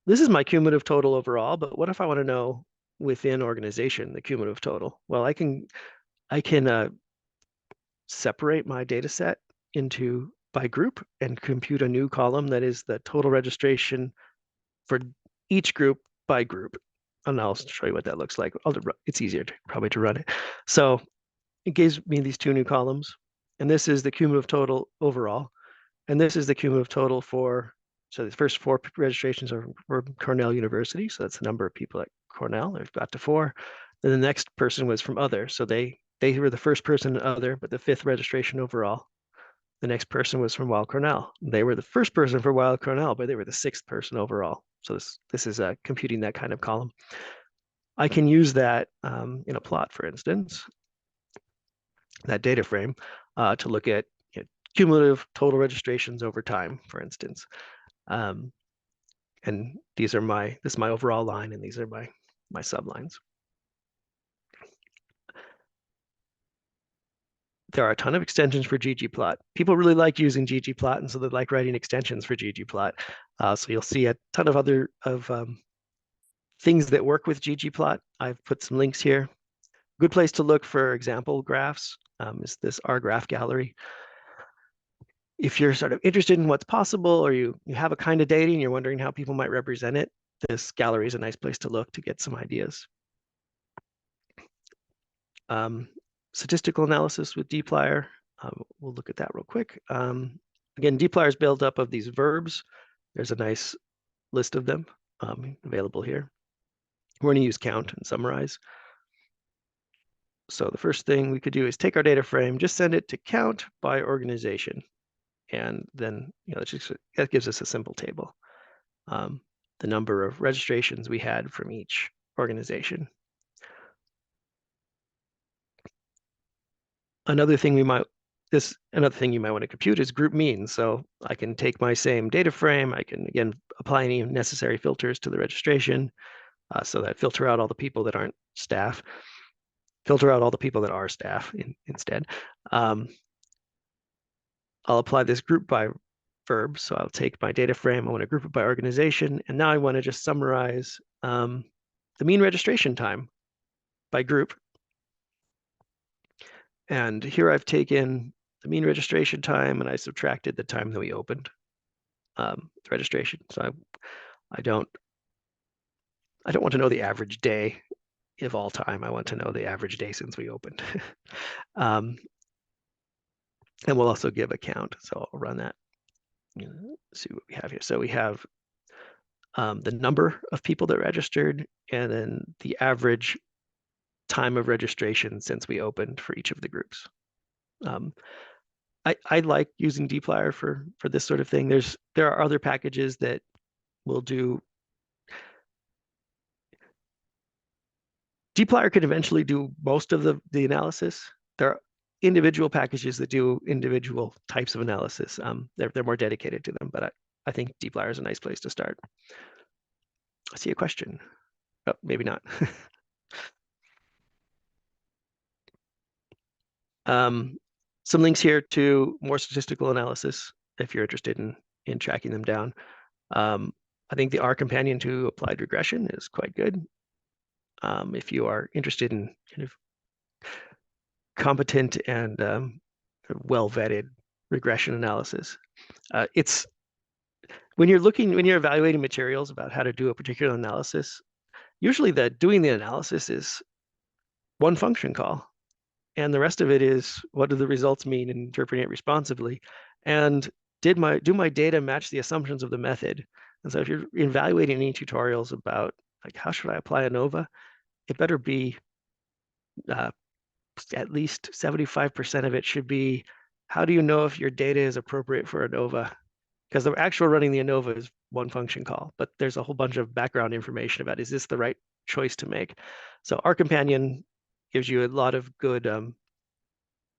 this is my cumulative total overall, but what if I want to know within organization the cumulative total? Well, I can separate my data set into by group and compute a new column that is the total registration for each group by group. And I'll show you what that looks like. It's easier probably to run it. So it gives me these two new columns, and this is the cumulative total overall. And this is the cumulative total for, so the first four registrations are for Cornell University. So that's the number of people at Cornell. They've got to four. Then the next person was from other. So they were the first person in other, but the fifth registration overall. The next person was from Weill Cornell. They were the first person for Weill Cornell, but they were the sixth person overall. So this is computing that kind of column. I can use that in a plot, for instance, that data frame to look at cumulative total registrations over time, for instance. And this is my overall line, and these are my sublines. There are a ton of extensions for ggplot. People really like using ggplot, and so they like writing extensions for ggplot. So you'll see a ton of other things that work with ggplot. I've put some links here. Good place to look for example graphs is this R graph gallery. If you're sort of interested in what's possible, or you have a kind of data and you're wondering how people might represent it, this gallery is a nice place to look to get some ideas. Statistical analysis with dplyr. We'll look at that real quick. Again, dplyr is built up of these verbs. There's a nice list of them available here. We're going to use count and summarize. So the first thing we could do is take our data frame, just send it to count by organization. And then that gives us a simple table. The number of registrations we had from each organization. Another thing you might want to compute is group means. So I can take my same data frame. I can, again, apply any necessary filters to the registration. So that filter out all the people that aren't staff. Filter out all the people that are staff instead. I'll apply this group by verb. So I'll take my data frame. I want to group it by organization. And now I want to just summarize the mean registration time by group. And here I've taken the mean registration time and I subtracted the time that we opened the registration. So I don't want to know the average day of all time. I want to know the average day since we opened. And we'll also give a count. So I'll run that. See what we have here. So we have the number of people that registered, and then the average time of registration since we opened for each of the groups. I like using dplyr for this sort of thing. There are other packages that will do. dplyr could eventually do most of the analysis. There are individual packages that do individual types of analysis. They're more dedicated to them, but I think dplyr is a nice place to start. I see a question. Oh, maybe not. Some links here to more statistical analysis if you're interested in tracking them down. I think the R companion to applied regression is quite good. If you are interested in kind of competent and well-vetted regression analysis. It's when you're evaluating materials about how to do a particular analysis, usually doing the analysis is one function call. And the rest of it is, what do the results mean, and interpreting it responsibly? And do my data match the assumptions of the method? And so if you're evaluating any tutorials about like how should I apply ANOVA, it better be at least 75% of it should be, how do you know if your data is appropriate for ANOVA? Because the actual running the ANOVA is one function call, but there's a whole bunch of background information about, is this the right choice to make? So R companion gives you a lot of good,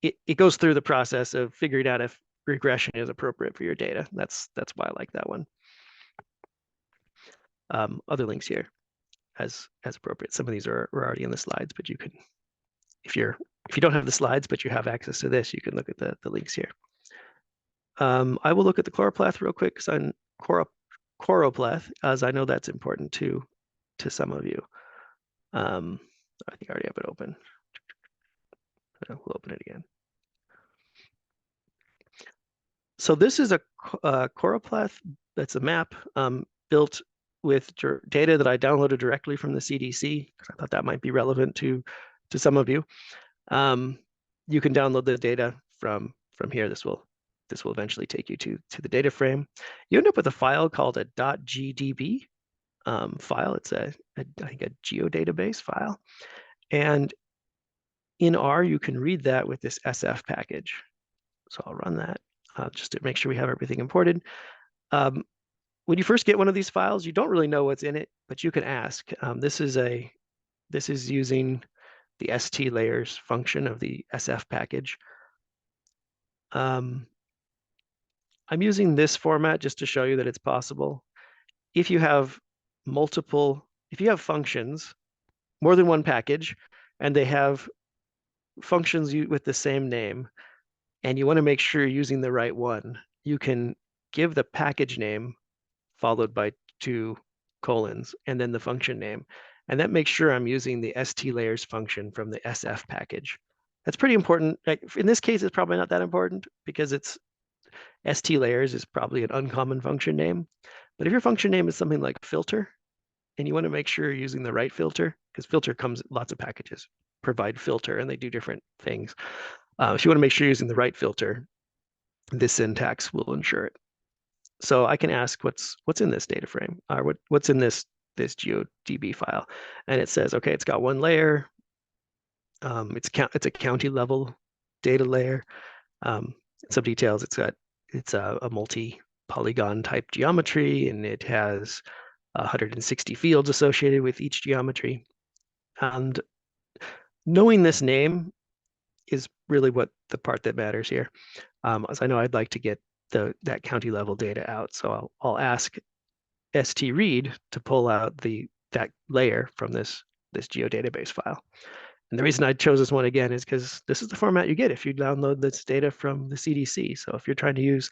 it goes through the process of figuring out if regression is appropriate for your data. That's why I like that one. Other links here as appropriate. Some of these are already in the slides, but you can, if you don't have the slides, but you have access to this, you can look at the links here. I will look at the chloroplath real quick, because I'm chloroplath, as I know that's important to some of you. I think I already have it open. We'll open it again. So this is a chloroplath. That's a map built with data that I downloaded directly from the CDC, because I thought that might be relevant to some of you. You can download the data from here. This will eventually take you to the data frame. You end up with a file called a .gdb file. It's I think a geodatabase file. And in R, you can read that with this SF package. So I'll run that just to make sure we have everything imported. When you first get one of these files, you don't really know what's in it, but you can ask. This is using the stlayers function of the SF package. I'm using this format just to show you that it's possible. If you have functions, more than one package, and they have functions with the same name, and you want to make sure you're using the right one, you can give the package name followed by 2 colons and then the function name. And that makes sure I'm using the stlayers function from the SF package. That's pretty important. Like in this case, it's probably not that important because it's stlayers is probably an uncommon function name. But if your function name is something like filter, and you want to make sure you're using the right filter, because filter comes, lots of packages provide filter and they do different things. If you want to make sure you're using the right filter, this syntax will ensure it. So I can ask what's in this data frame, or what's in this GeoDB file, and it says, okay, it's got one layer. It's a county level data layer. Some details. It's a multi-polygon type geometry, and it has 160 fields associated with each geometry. And knowing this name is really what the part that matters here. As I know, I'd like to get that county level data out, so I'll ask stread to pull out that layer from this geodatabase file. And the reason I chose this one again is because this is the format you get if you download this data from the CDC. So if you're trying to use,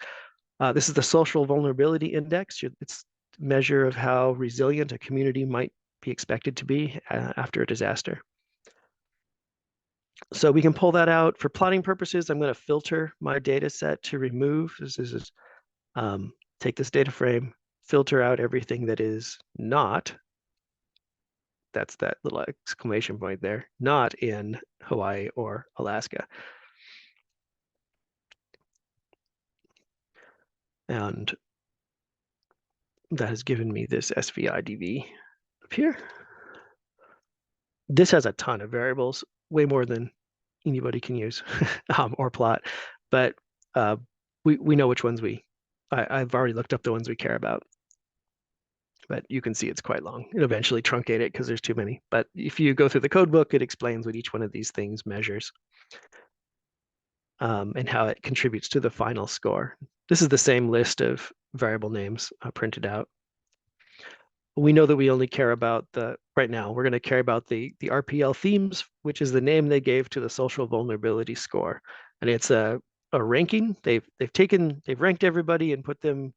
this is the social vulnerability index. It's a measure of how resilient a community might be expected to be after a disaster. So we can pull that out. For plotting purposes, I'm going to filter my data set to remove. This is take this data frame, filter out everything that is not, that's that little exclamation point there, not in Hawaii or Alaska. And that has given me this SVIDV up here. This has a ton of variables, way more than anybody can use or plot. But we know which ones I've already looked up the ones we care about. But you can see it's quite long. It eventually truncate it because there's too many. But if you go through the code book, it explains what each one of these things measures and how it contributes to the final score. This is the same list of variable names printed out. We know that we only care about right now, we're going to care about the RPL themes, which is the name they gave to the social vulnerability score. And it's a ranking. They've ranked everybody and put them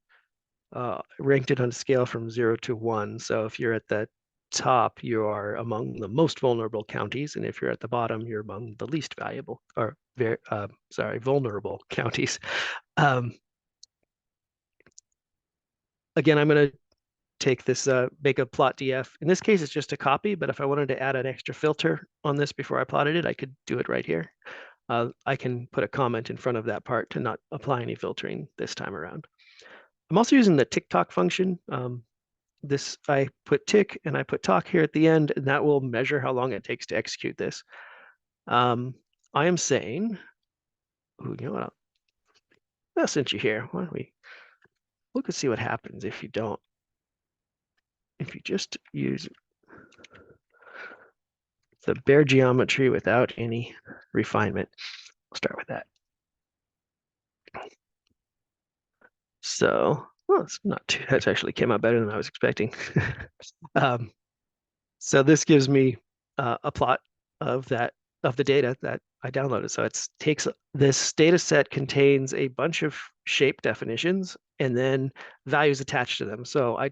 ranked it on a scale from 0 to 1. So if you're at the top, you are among the most vulnerable counties, and if you're at the bottom, you're among the least valuable or vulnerable counties. Again, I'm going to take this make a plot df. In this case, it's just a copy, but if I wanted to add an extra filter on this before I plotted it, I could do it right here. I can put a comment in front of that part to not apply any filtering this time around. I'm also using the tick-tock function. I put tick and I put talk here at the end, and that will measure how long it takes to execute this. I am saying, you know what? I'll send you here. Why don't we look and see what happens if you don't? If you just use the bare geometry without any refinement. We'll start with that. So, well, it's not too, that actually came out better than I was expecting. So this gives me a plot of the data that I downloaded. So it takes this data set contains a bunch of shape definitions and then values attached to them. So I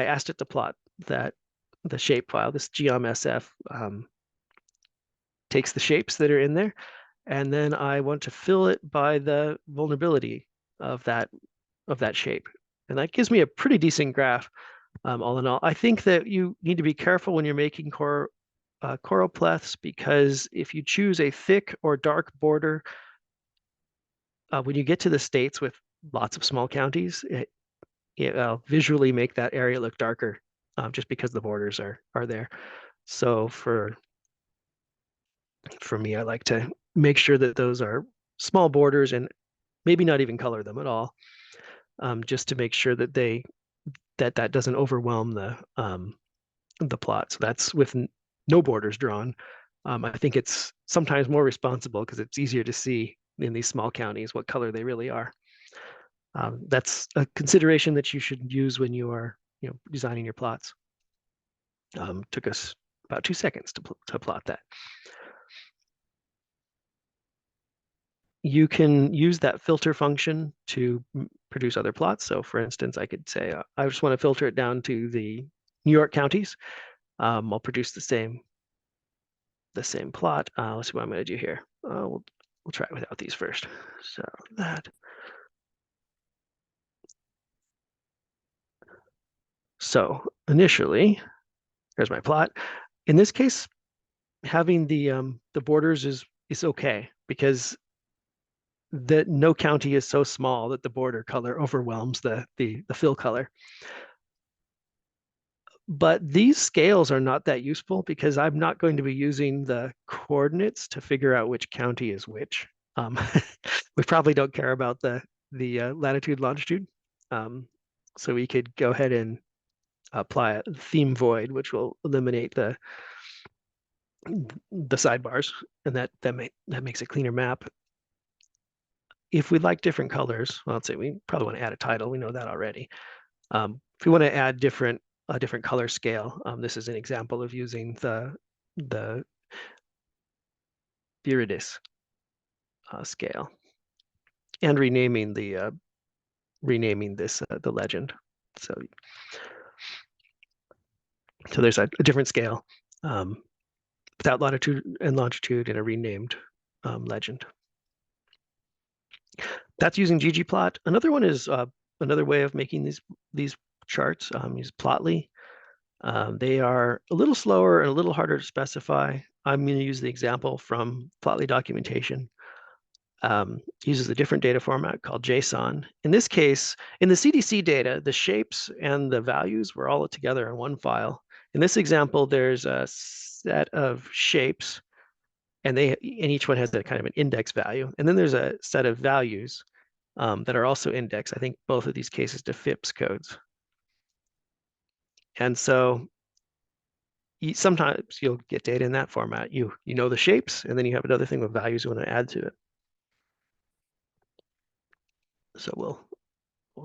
asked it to plot that the shape file, this geom.sf, takes the shapes that are in there, and then I want to fill it by the vulnerability of that shape. And that gives me a pretty decent graph. All in all, I think that you need to be careful when you're making choropleths, because if you choose a thick or dark border, when you get to the states with lots of small counties, it visually make that area look darker just because the borders are there. So for me, I like to make sure that those are small borders and maybe not even color them at all, just to make sure that that doesn't overwhelm the plot. So that's with no borders drawn. I think it's sometimes more responsible because it's easier to see in these small counties what color they really are. That's a consideration that you should use when you are designing your plots. Took us about 2 seconds to plot that. You can use that filter function to produce other plots. So for instance, I could say, I just want to filter it down to the New York counties. I'll produce the same plot. Let's see what I'm going to do here. We'll try it without these first. So that. So initially, here's my plot. In this case, having the borders is okay, because no county is so small that the border color overwhelms the fill color. But these scales are not that useful because I'm not going to be using the coordinates to figure out which county is which. We probably don't care about the latitude, longitude. So we could go ahead and apply a theme void, which will eliminate the sidebars, and that makes a cleaner map. If we like different colors, well, let's say we probably want to add a title. We know that already. If we want to add a different color scale, this is an example of using the Viridis scale and renaming this the legend. So there's a different scale without latitude and longitude and a renamed legend. That's using ggplot. Another one is another way of making these charts. Use Plotly. They are a little slower and a little harder to specify. I'm going to use the example from Plotly documentation. Uses a different data format called JSON. In this case, in the CDC data, the shapes and the values were all together in one file. In this example, there's a set of shapes, and each one has a kind of an index value. And then there's a set of values that are also indexed. I think both of these cases to FIPS codes. And so sometimes you'll get data in that format. You know the shapes, and then you have another thing with values you want to add to it. So we'll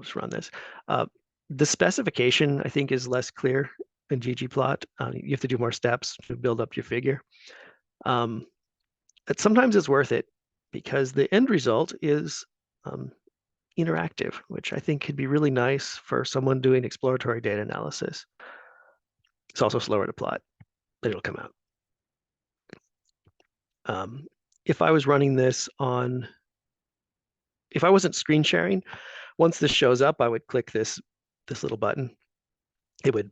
just run this. The specification, I think, is less clear in ggplot. You have to do more steps to build up your figure. But sometimes it's worth it because the end result is interactive, which I think could be really nice for someone doing exploratory data analysis. It's also slower to plot, but it'll come out. If I was running this on, if I wasn't screen sharing, once this shows up, I would click this little button. It would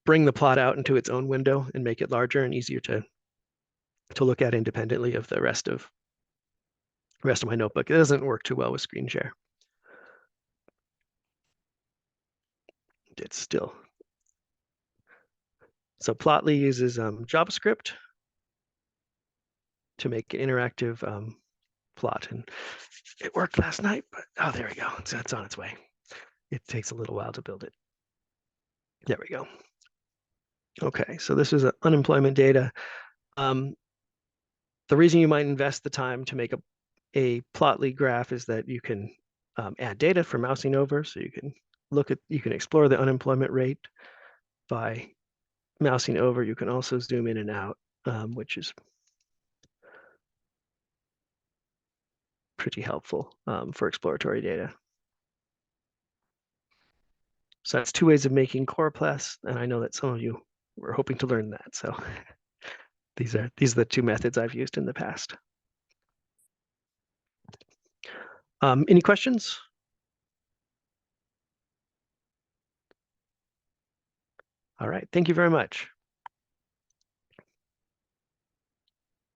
bring the plot out into its own window and make it larger and easier to look at independently of the rest of my notebook. It doesn't work too well with screen share. It's still. So Plotly uses JavaScript to make an interactive plot. And it worked last night, but oh, there we go. So it's on its way. It takes a little while to build it. There we go. Okay, so this is unemployment data. The reason you might invest the time to make a Plotly graph is that you can add data for mousing over. So you can explore the unemployment rate by mousing over. You can also zoom in and out, which is pretty helpful for exploratory data. So that's two ways of making choroplasts, and I know that some of you were hoping to learn that. So these are the two methods I've used in the past. Any questions? All right, thank you very much.